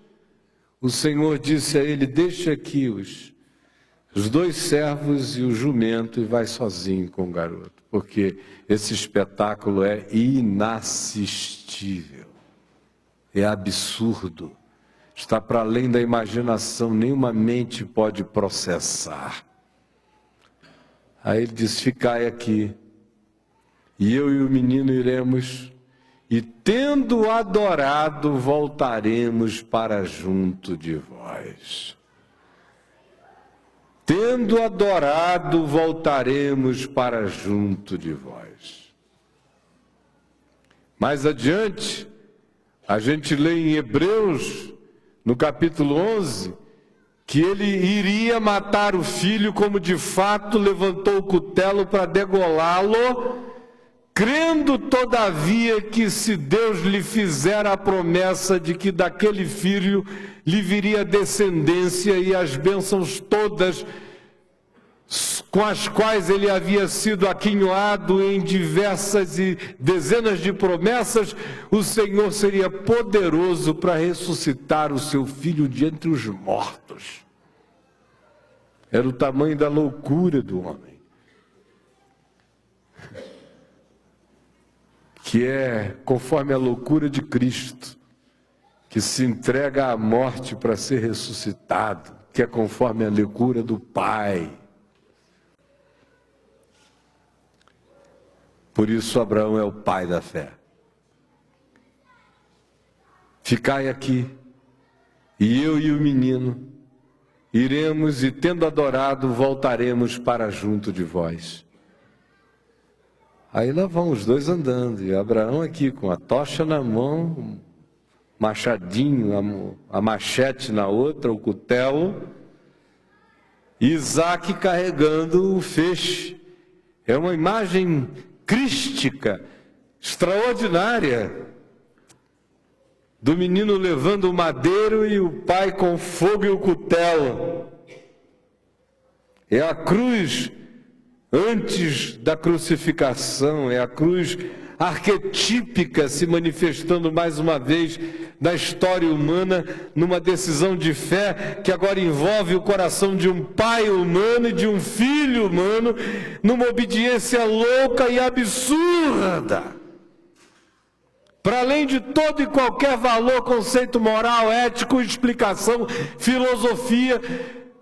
[SPEAKER 1] o Senhor disse a ele: deixa aqui os 2 servos e o jumento e vai sozinho com o garoto, porque esse espetáculo é inassistível, é absurdo, está para além da imaginação, nenhuma mente pode processar. Aí ele diz: ficai aqui, e eu e o menino iremos, e tendo adorado, voltaremos para junto de vós. Tendo adorado, voltaremos para junto de vós. Mais adiante, a gente lê em Hebreus, no capítulo 11, que ele iria matar o filho, como de fato levantou o cutelo para degolá-lo, crendo todavia que, se Deus lhe fizera a promessa de que daquele filho lhe viria descendência e as bênçãos todas com as quais ele havia sido aquinhoado em diversas e dezenas de promessas, o Senhor seria poderoso para ressuscitar o seu filho de entre os mortos. Era o tamanho da loucura do homem, que é conforme a loucura de Cristo, que se entrega à morte para ser ressuscitado, que é conforme a loucura do Pai. Por isso Abraão é o pai da fé. Ficai aqui, e eu e o menino iremos, e tendo adorado, voltaremos para junto de vós. Aí lá vão os 2 andando, e Abraão aqui com a tocha na mão, machadinho, a machete na outra, o cutelo, e Isaac carregando o feixe. É uma imagem crística, extraordinária, do menino levando o madeiro e o pai com o fogo e o cutelo. É a cruz antes da crucificação, é a cruz arquetípica se manifestando mais uma vez na história humana, numa decisão de fé que agora envolve o coração de um pai humano e de um filho humano, numa obediência louca e absurda, para além de todo e qualquer valor, conceito moral, ético, explicação, filosofia,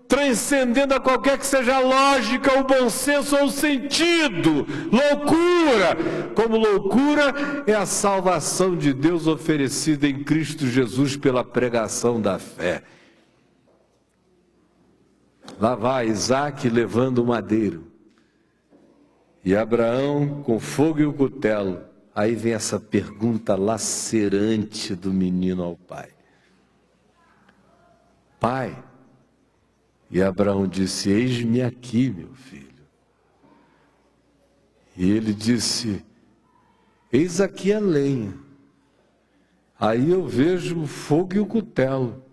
[SPEAKER 1] transcendendo a qualquer que seja a lógica, o bom senso ou o sentido. Loucura! Como loucura é a salvação de Deus oferecida em Cristo Jesus pela pregação da fé. Lá vai Isaac levando o madeiro. E Abraão, com fogo e o cutelo, aí vem essa pergunta lacerante do menino ao pai. Pai, e Abraão disse, eis-me aqui, meu filho. E ele disse, eis aqui a lenha. Aí eu vejo o fogo e o cutelo.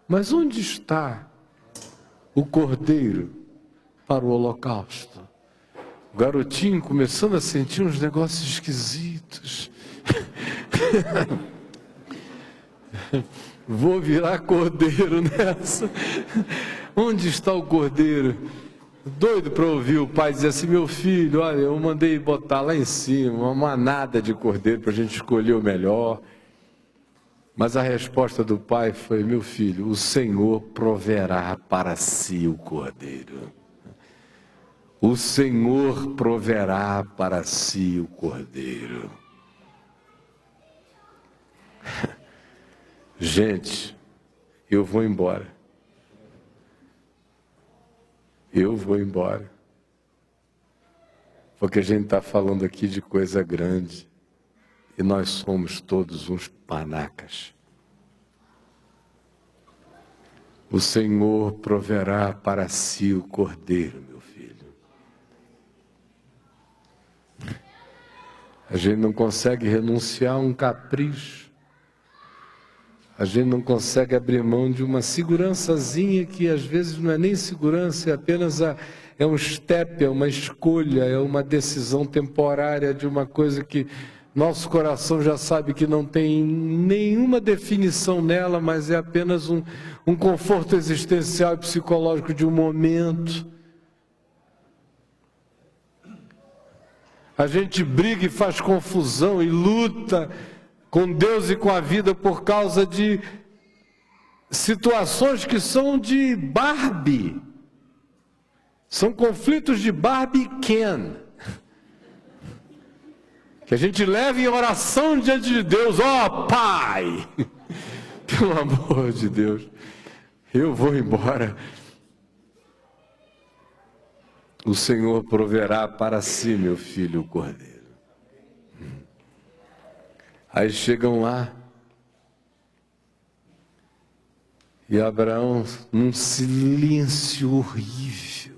[SPEAKER 1] Mas onde está o cordeiro para o holocausto? O garotinho começando a sentir uns negócios esquisitos. Vou virar cordeiro nessa. Onde está o cordeiro? Doido para ouvir o pai dizer assim, meu filho, olha, eu mandei botar lá em cima uma manada de cordeiro para a gente escolher o melhor. Mas a resposta do pai foi, meu filho, o Senhor proverá para si o cordeiro. O Senhor proverá para si o cordeiro. Gente, eu vou embora. Eu vou embora. Porque a gente está falando aqui de coisa grande. E nós somos todos uns panacas. O Senhor proverá para si o cordeiro, meu filho. A gente não consegue renunciar a um capricho. A gente não consegue abrir mão de uma segurançazinha que às vezes não é nem segurança, é apenas é um step, é uma escolha, é uma decisão temporária de uma coisa que nosso coração já sabe que não tem nenhuma definição nela, mas é apenas um conforto existencial e psicológico de um momento. A gente briga e faz confusão e luta com Deus e com a vida por causa de situações que são de Barbie. São conflitos de Barbie e Ken. Que a gente leva em oração diante de Deus. Ó, Pai! Pelo amor de Deus, eu vou embora. O Senhor proverá para si, meu filho, o cordeiro. Aí chegam lá, e Abraão, num silêncio horrível,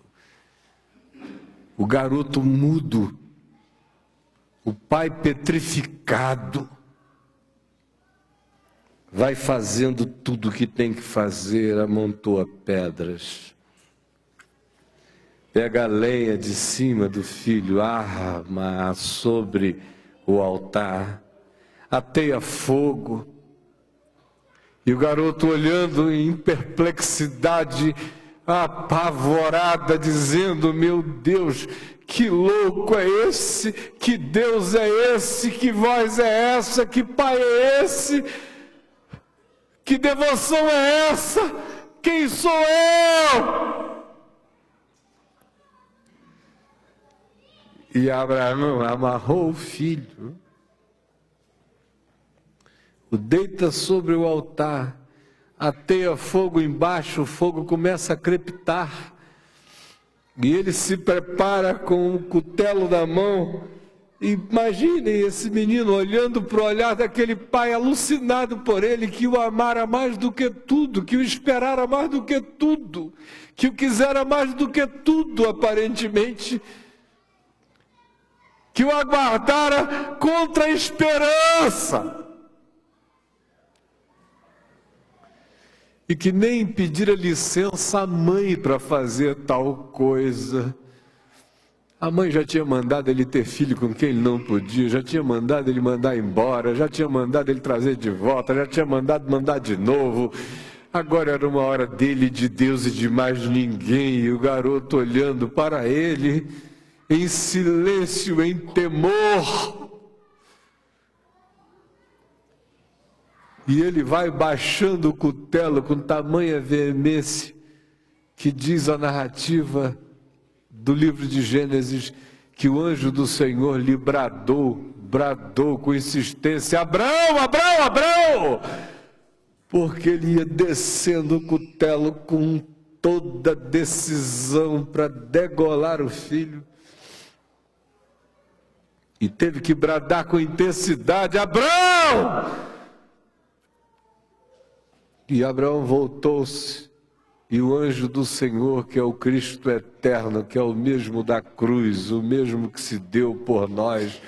[SPEAKER 1] o garoto mudo, o pai petrificado, vai fazendo tudo o que tem que fazer, amontoa pedras, pega a lenha de cima do filho, arma sobre o altar, ateia fogo, e o garoto olhando em perplexidade, apavorada, dizendo, meu Deus, que louco é esse, que Deus é esse, que voz é essa, que pai é esse, que devoção é essa, quem sou eu? E Abraão amarrou o filho, o deita sobre o altar, ateia fogo embaixo, o fogo começa a crepitar, e ele se prepara com o cutelo na mão. Imaginem esse menino olhando para o olhar daquele pai, alucinado por ele, que o amara mais do que tudo, que o esperara mais do que tudo, que o quisera mais do que tudo, aparentemente, que o aguardara contra a esperança. E que nem pedira licença à mãe para fazer tal coisa. A mãe já tinha mandado ele ter filho com quem ele não podia, já tinha mandado ele mandar embora, já tinha mandado ele trazer de volta, já tinha mandado mandar de novo. Agora era uma hora dele, de Deus e de mais ninguém, e o garoto olhando para ele, em silêncio, em temor. E ele vai baixando o cutelo com tamanha veemência, que diz a narrativa do livro de Gênesis, que o anjo do Senhor lhe bradou com insistência, Abraão, Abraão, Abraão! Porque ele ia descendo o cutelo com toda decisão para degolar o filho. e teve que bradar com intensidade: Abraão! E Abraão voltou-se, e o anjo do Senhor, que é o Cristo eterno, que é o mesmo da cruz, o mesmo que se deu por nós,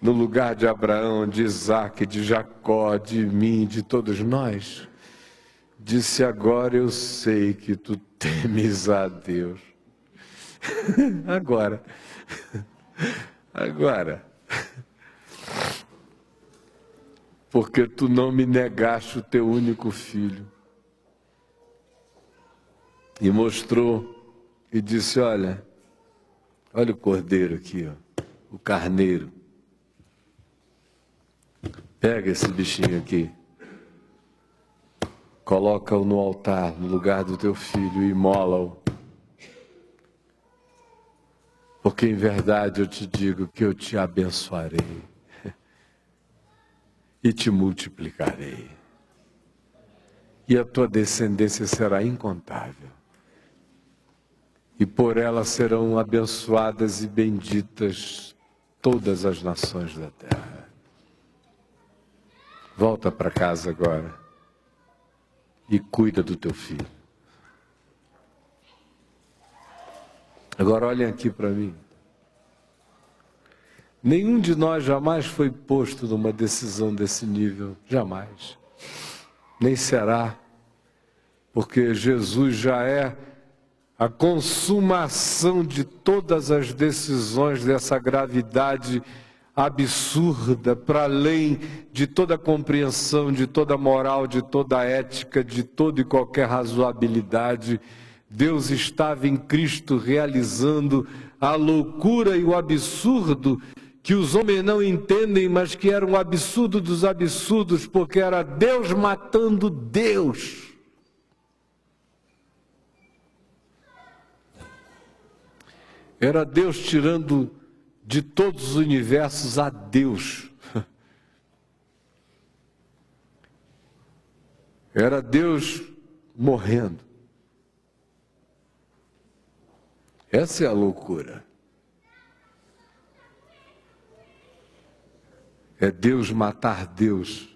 [SPEAKER 1] no lugar de Abraão, de Isaque, de Jacó, de mim, de todos nós, disse: agora eu sei que tu temes a Deus. Agora. Porque tu não me negaste o teu único filho. E mostrou e disse: olha o cordeiro aqui, ó, o carneiro. Pega esse bichinho aqui, coloca-o no altar, no lugar do teu filho, e imola-o. Porque em verdade eu te digo que eu te abençoarei e te multiplicarei, e a tua descendência será incontável, e por ela serão abençoadas e benditas todas as nações da terra. Volta para casa agora e cuida do teu filho. Agora olhem aqui para mim. Nenhum de nós jamais foi posto numa decisão desse nível, jamais. Nem será, porque Jesus já é a consumação de todas as decisões dessa gravidade absurda, para além de toda compreensão, de toda moral, de toda ética, de toda e qualquer razoabilidade. Deus estava em Cristo realizando a loucura e o absurdo que os homens não entendem, mas que era um absurdo dos absurdos, porque era Deus matando Deus. Era Deus tirando de todos os universos a Deus. Era Deus morrendo. Essa é a loucura. É Deus matar Deus.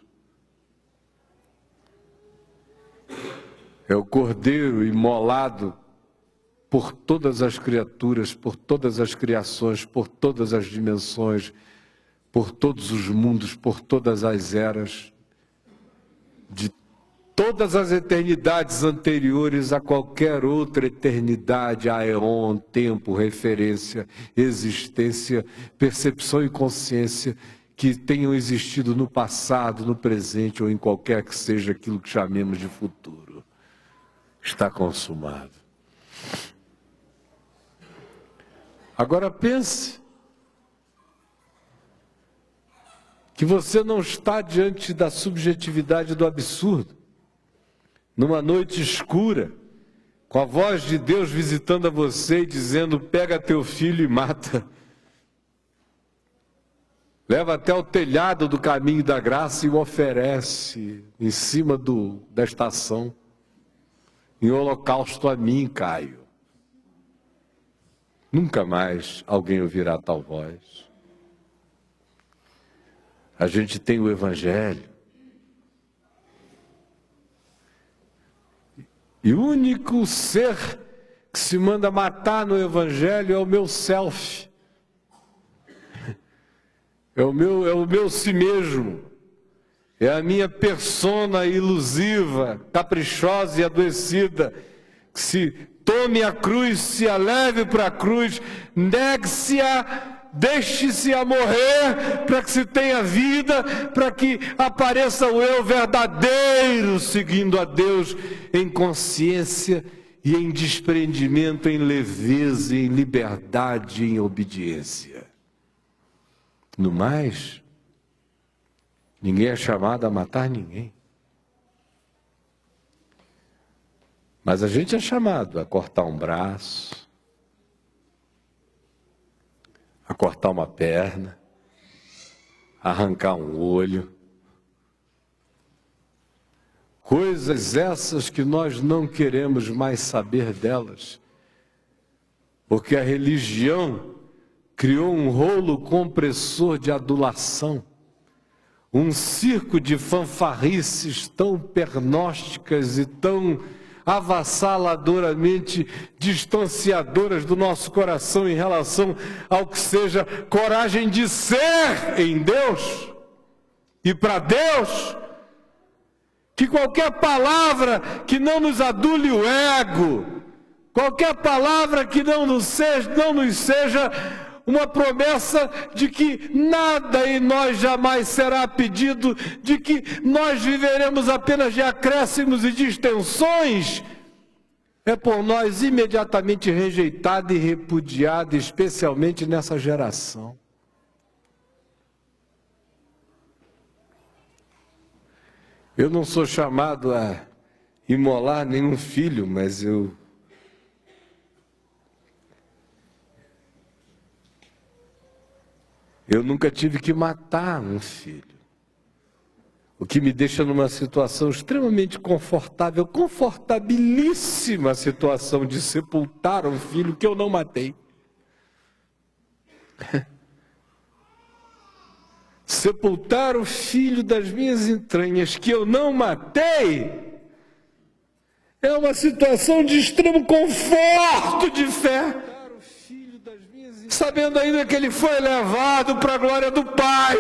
[SPEAKER 1] É o cordeiro imolado por todas as criaturas, por todas as criações, por todas as dimensões, por todos os mundos, por todas as eras, de todas as eternidades anteriores a qualquer outra eternidade, aeon, tempo, referência, existência, percepção e consciência que tenham existido no passado, no presente ou em qualquer que seja aquilo que chamemos de futuro. Está consumado. Agora pense que você não está diante da subjetividade do absurdo, numa noite escura, com a voz de Deus visitando a você e dizendo: pega teu filho e mata. Leva até o telhado do caminho da graça e o oferece em cima da estação. Em holocausto a mim, Caio. Nunca mais alguém ouvirá tal voz. A gente tem o Evangelho. E o único ser que se manda matar no Evangelho é o meu self. É o meu si mesmo. É a minha persona ilusiva, caprichosa e adoecida, que se tome a cruz, se a leve para a cruz, negue-se-a, deixe-se a morrer, para que se tenha vida, para que apareça o eu verdadeiro, seguindo a Deus em consciência e em desprendimento, em leveza, em liberdade, em obediência. No mais, ninguém é chamado a matar ninguém. Mas a gente é chamado a cortar um braço, a cortar uma perna, a arrancar um olho. Coisas essas que nós não queremos mais saber delas, porque a religião criou um rolo compressor de adulação, um circo de fanfarrices tão pernósticas e tão avassaladoramente distanciadoras do nosso coração em relação ao que seja coragem de ser em Deus e para Deus, que qualquer palavra que não nos adule o ego, qualquer palavra que não nos seja uma promessa de que nada em nós jamais será pedido, de que nós viveremos apenas de acréscimos e de extensões, é por nós imediatamente rejeitado e repudiado, especialmente nessa geração. Eu não sou chamado a imolar nenhum filho, mas eu nunca tive que matar um filho, o que me deixa numa situação extremamente confortável, confortabilíssima situação de sepultar um filho que eu não matei. Sepultar o filho das minhas entranhas que eu não matei é uma situação de extremo conforto de fé, sabendo ainda que ele foi levado para a glória do Pai.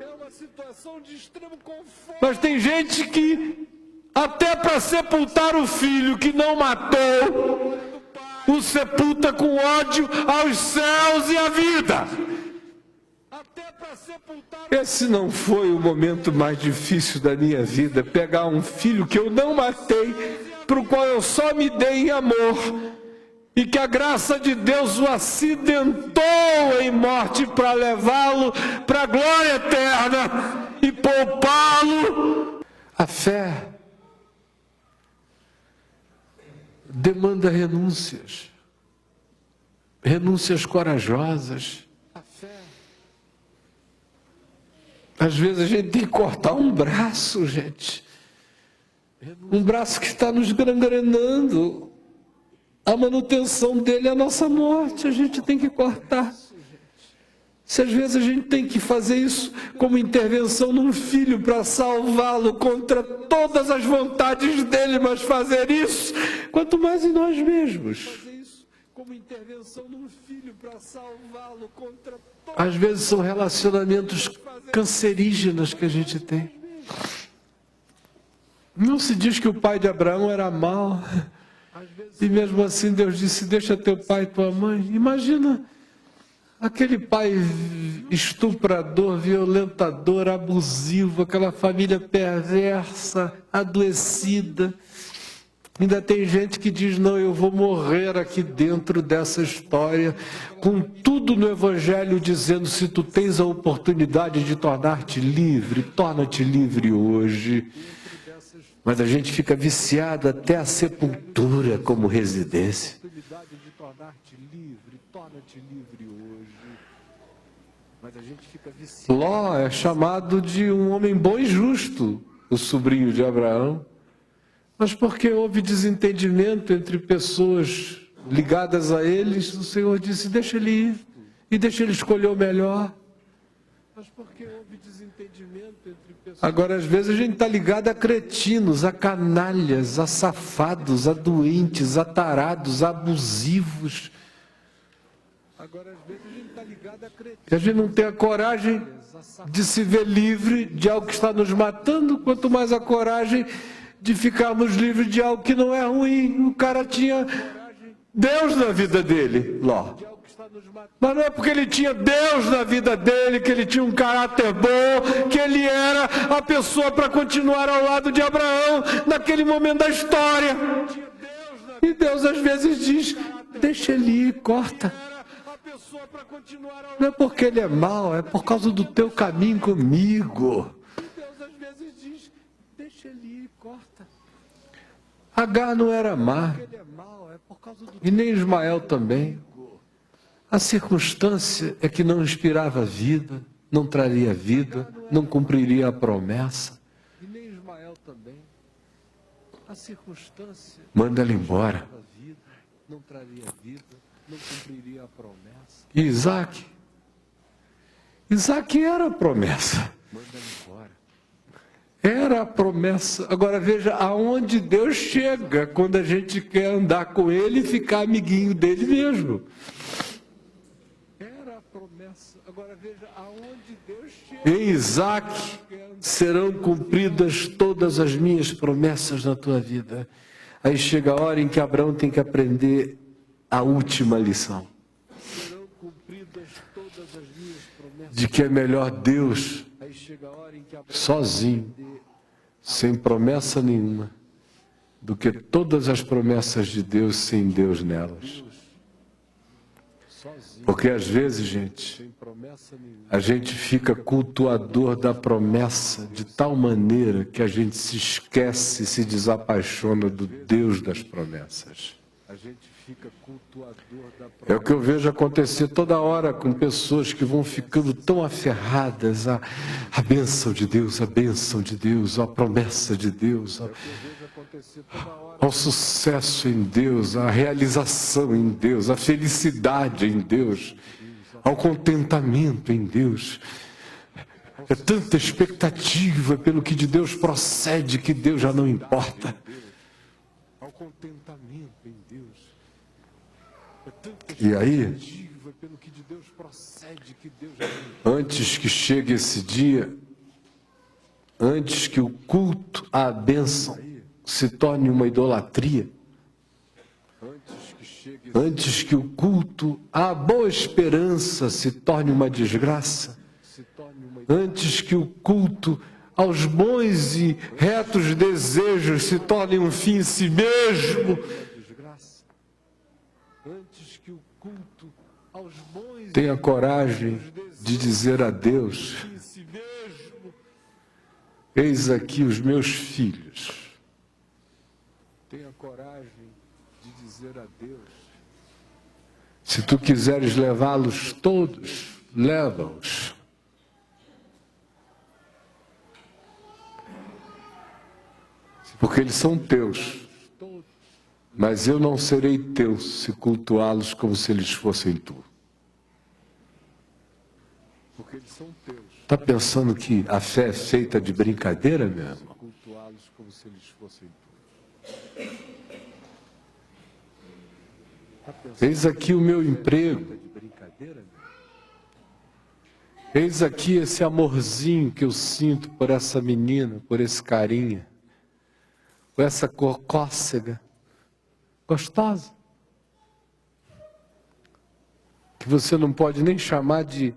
[SPEAKER 1] É uma situação de extremo conforto. Mas tem gente que, até para sepultar o filho que não matou, o sepulta com ódio aos céus e à vida. Esse não foi o momento mais difícil da minha vida, pegar um filho que eu não matei, para o qual eu só me dei em amor, e que a graça de Deus o acidentou em morte para levá-lo para a glória eterna e poupá-lo. A fé demanda renúncias, renúncias corajosas. Às vezes a gente tem que cortar um braço, gente. Um braço que está nos gangrenando. A manutenção dele é a nossa morte. A gente tem que cortar. Se às vezes a gente tem que fazer isso como intervenção num filho para salvá-lo contra todas as vontades dele, mas fazer isso, quanto mais em nós mesmos. Às vezes são relacionamentos cancerígenas que a gente tem. Não se diz que o pai de Abraão era mau, e mesmo assim Deus disse: deixa teu pai e tua mãe. Imagina aquele pai estuprador, violentador, abusivo, aquela família perversa, adoecida. Ainda tem gente que diz: não, eu vou morrer aqui dentro dessa história, com tudo no Evangelho dizendo: se tu tens a oportunidade de tornar-te livre, torna-te livre hoje. Mas a gente fica viciado até a sepultura como residência. Ló é chamado de um homem bom e justo, o sobrinho de Abraão. Mas porque houve desentendimento entre pessoas ligadas a eles, o Senhor disse: deixa ele ir, e deixa ele escolher o melhor. Mas porque houve desentendimento entre pessoas... Agora, às vezes, a gente está ligado a cretinos, a canalhas, a safados, a doentes, a tarados, a abusivos. Agora, às vezes, a gente está ligado a cretinos. E a gente não tem a coragem de se ver livre de algo que está nos matando, quanto mais a coragem de ficarmos livres de algo que não é ruim. O cara tinha Deus na vida dele, Ló. Mas não é porque ele tinha Deus na vida dele, que ele tinha um caráter bom, que ele era a pessoa para continuar ao lado de Abraão naquele momento da história. E Deus às vezes diz: deixa ele ir, corta. Não é porque ele é mau, é por causa do teu caminho comigo. Deus às vezes diz: deixa ele ir, corta. Agar não era má, e nem Ismael também. A circunstância é que não inspirava vida, não traria vida, não cumpriria a promessa. E nem Ismael também. A circunstância... Manda ela embora. Não traria vida. não cumpriria a promessa. Isaac era a promessa. Era a promessa. Agora veja aonde Deus chega quando a gente quer andar com Ele e ficar amiguinho dele mesmo. Era a promessa. Agora veja aonde Deus chega. Em Isaac serão cumpridas todas as minhas promessas na tua vida. Aí chega a hora em que Abraão tem que aprender a última lição. Serão cumpridas todas as minhas promessas. De que é melhor Deus sozinho, sem promessa nenhuma, do que todas as promessas de Deus sem Deus nelas. Porque às vezes, gente, a gente fica cultuador da promessa de tal maneira que a gente se esquece, se desapaixona do Deus das promessas. É o que eu vejo acontecer toda hora com pessoas que vão ficando tão aferradas à bênção de Deus, à bênção de Deus, à promessa de Deus, ao sucesso em Deus, à realização em Deus, à felicidade em Deus, ao contentamento em Deus. É tanta expectativa pelo que de Deus procede que Deus já não importa. Ao contentamento em Deus. E aí, antes que chegue esse dia, antes que o culto à bênção se torne uma idolatria, antes que o culto à boa esperança se torne uma desgraça, antes que o culto aos bons e retos desejos se torne um fim em si mesmo, tenha coragem de dizer a Deus: eis aqui os meus filhos. Tenha coragem de dizer a Deus: se tu quiseres levá-los todos, leva-os. Porque eles são teus. Mas eu não serei teu se cultuá-los como se eles fossem tu. Porque eles são teus. Está pensando que a fé é feita de brincadeira mesmo? Cultuá-los como se eles fossem tu. Eis aqui o meu emprego. Eis aqui esse amorzinho que eu sinto por essa menina, por esse carinha, por essa cor cócega. Gostosa, que você não pode nem chamar de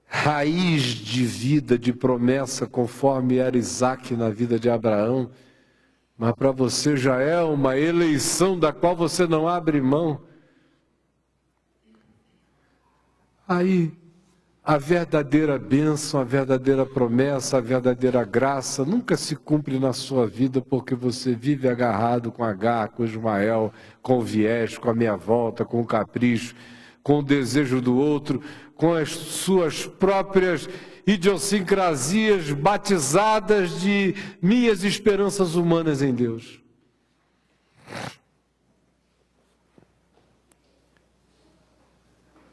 [SPEAKER 1] raiz de vida, de promessa, conforme era Isaac na vida de Abraão, mas para você já é uma eleição da qual você não abre mão. Aí, a verdadeira bênção, a verdadeira promessa, a verdadeira graça nunca se cumpre na sua vida porque você vive agarrado com Agar, com Ismael, com o viés, com a minha volta, com o capricho, com o desejo do outro, com as suas próprias idiosincrasias batizadas de minhas esperanças humanas em Deus.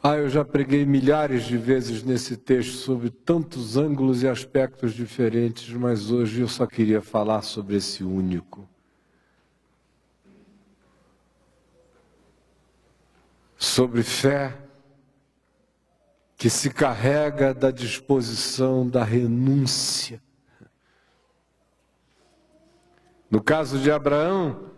[SPEAKER 1] Eu já preguei milhares de vezes nesse texto sobre tantos ângulos e aspectos diferentes, mas hoje eu só queria falar sobre esse único. Sobre fé que se carrega da disposição da renúncia. No caso de Abraão,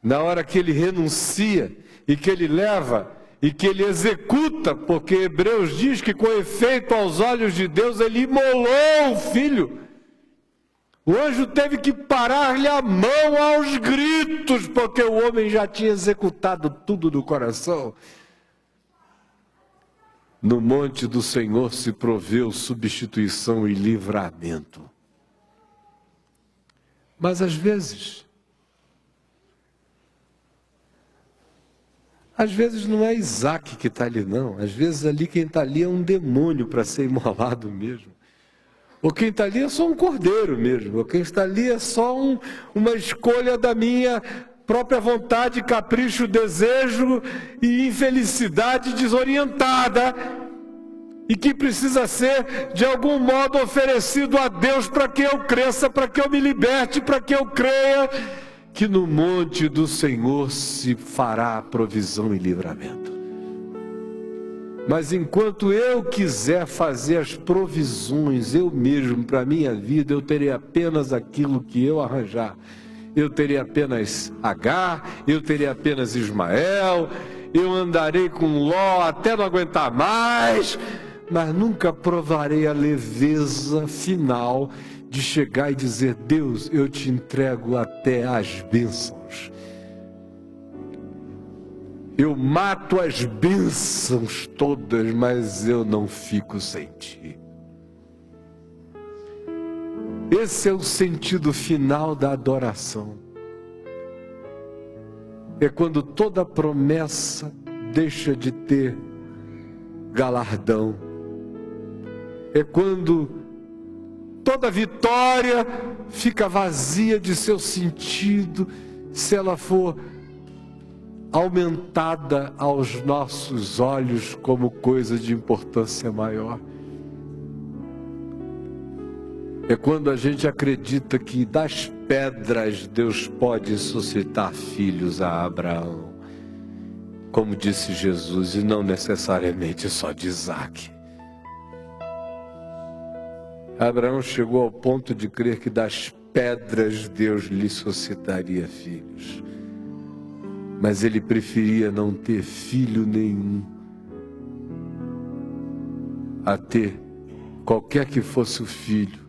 [SPEAKER 1] na hora que ele renuncia e que ele leva e que ele executa, porque Hebreus diz que com efeito aos olhos de Deus ele imolou o filho. O anjo teve que parar-lhe a mão aos gritos, porque o homem já tinha executado tudo do coração. No monte do Senhor se proveu substituição e livramento. Mas às vezes não é Isaac que está ali, não. Às vezes ali quem está ali é um demônio para ser imolado mesmo. Ou quem está ali é só um cordeiro mesmo. Ou quem está ali é só uma escolha da minha própria vontade, capricho, desejo e infelicidade desorientada, e que precisa ser, de algum modo, oferecido a Deus para que eu cresça, para que eu me liberte, para que eu creia que no monte do Senhor se fará provisão e livramento. Mas enquanto eu quiser fazer as provisões eu mesmo para a minha vida, eu terei apenas aquilo que eu arranjar. Eu terei apenas Agar, eu terei apenas Ismael, eu andarei com Ló até não aguentar mais, mas nunca provarei a leveza final de chegar e dizer: Deus, eu te entrego até as bênçãos. Eu mato as bênçãos todas, mas eu não fico sem ti. Esse é o sentido final da adoração. É quando toda promessa deixa de ter galardão. É quando toda vitória fica vazia de seu sentido, se ela for aumentada aos nossos olhos como coisa de importância maior. É quando a gente acredita que das pedras Deus pode suscitar filhos a Abraão, como disse Jesus, e não necessariamente só de Isaac. Abraão chegou ao ponto de crer que das pedras Deus lhe suscitaria filhos. Mas ele preferia não ter filho nenhum a ter qualquer que fosse o filho,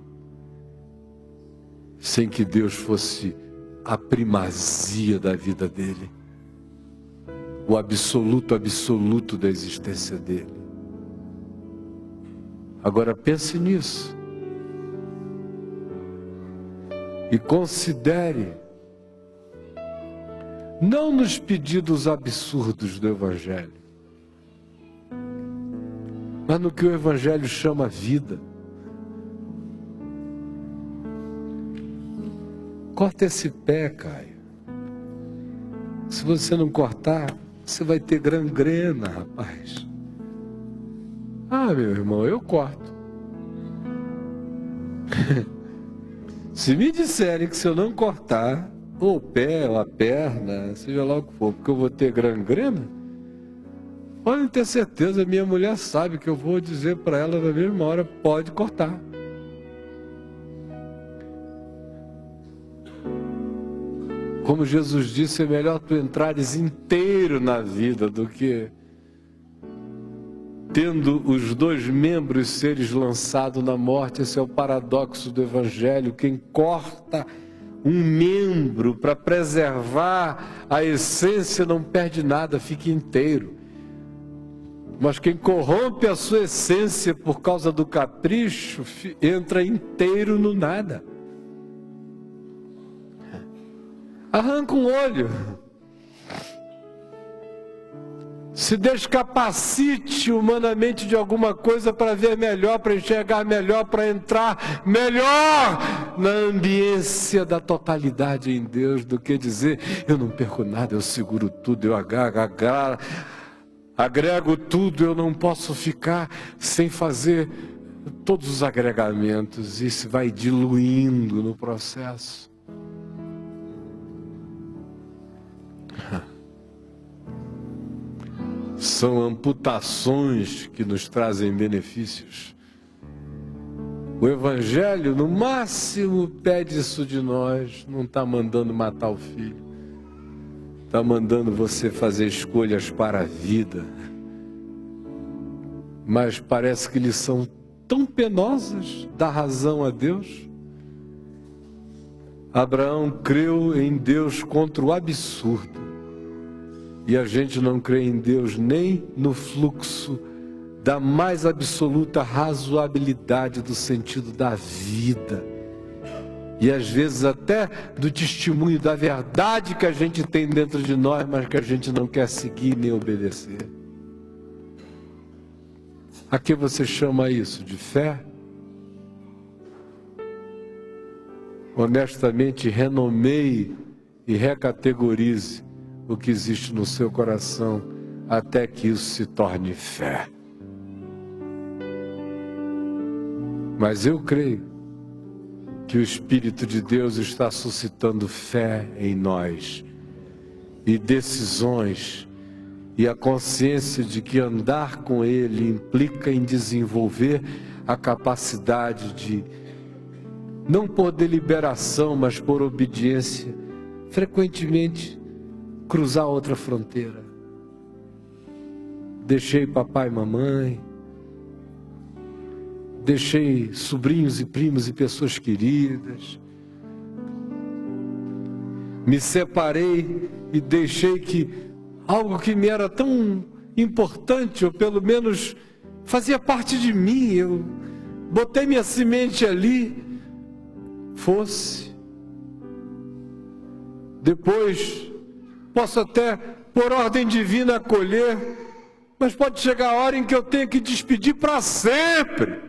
[SPEAKER 1] sem que Deus fosse a primazia da vida dele, o absoluto da existência dele. Agora pense nisso e considere, não nos pedidos absurdos do Evangelho, mas no que o Evangelho chama vida. Corta esse pé, Caio. Se você não cortar, você vai ter gangrena, rapaz. Ah, meu irmão, eu corto. Se me disserem que se eu não cortar, ou o pé, ou a perna, seja lá o que for, porque eu vou ter gangrena, podem ter certeza, minha mulher sabe que eu vou dizer para ela na mesma hora: pode cortar. Como Jesus disse, é melhor tu entrares inteiro na vida do que tendo os dois membros seres lançados na morte. Esse é o paradoxo do Evangelho. Quem corta um membro para preservar a essência não perde nada, fica inteiro. Mas quem corrompe a sua essência por causa do capricho, entra inteiro no nada. Arranca um olho, se descapacite humanamente de alguma coisa para ver melhor, para enxergar melhor, para entrar melhor na ambiência da totalidade em Deus, do que dizer: eu não perco nada, eu seguro tudo, eu agrego tudo, eu não posso ficar sem fazer todos os agregamentos. Isso vai diluindo no processo. São amputações que nos trazem benefícios. O Evangelho, no máximo, pede isso de nós. Não está mandando matar o filho. Está mandando você fazer escolhas para a vida. Mas parece que eles são tão penosas. Dá razão a Deus. Abraão creu em Deus contra o absurdo. E a gente não crê em Deus nem no fluxo da mais absoluta razoabilidade do sentido da vida. E às vezes até do testemunho da verdade que a gente tem dentro de nós, mas que a gente não quer seguir nem obedecer. A que você chama isso? De fé? Honestamente, renomeie e recategorize o que existe no seu coração até que isso se torne fé. Mas eu creio que o Espírito de Deus está suscitando fé em nós e decisões e a consciência de que andar com Ele implica em desenvolver a capacidade de, não por deliberação, mas por obediência, frequentemente cruzar outra fronteira. Deixei papai e mamãe, deixei sobrinhos e primos e pessoas queridas, me separei e deixei que algo que me era tão importante, ou pelo menos fazia parte de mim, eu botei minha semente ali, fosse. Depois, posso até, por ordem divina, acolher, mas pode chegar a hora em que eu tenho que despedir para sempre.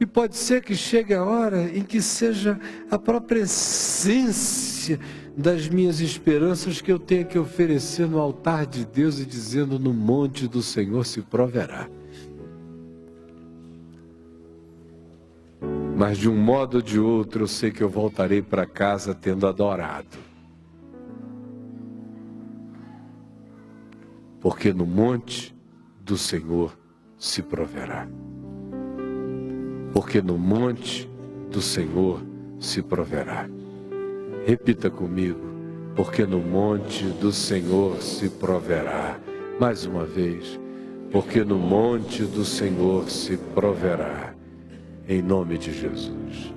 [SPEAKER 1] E pode ser que chegue a hora em que seja a própria essência das minhas esperanças que eu tenha que oferecer no altar de Deus e dizendo: no monte do Senhor se proverá. Mas de um modo ou de outro eu sei que eu voltarei para casa tendo adorado. Porque no monte do Senhor se proverá. Porque no monte do Senhor se proverá. Repita comigo: porque no monte do Senhor se proverá. Mais uma vez: porque no monte do Senhor se proverá. Em nome de Jesus.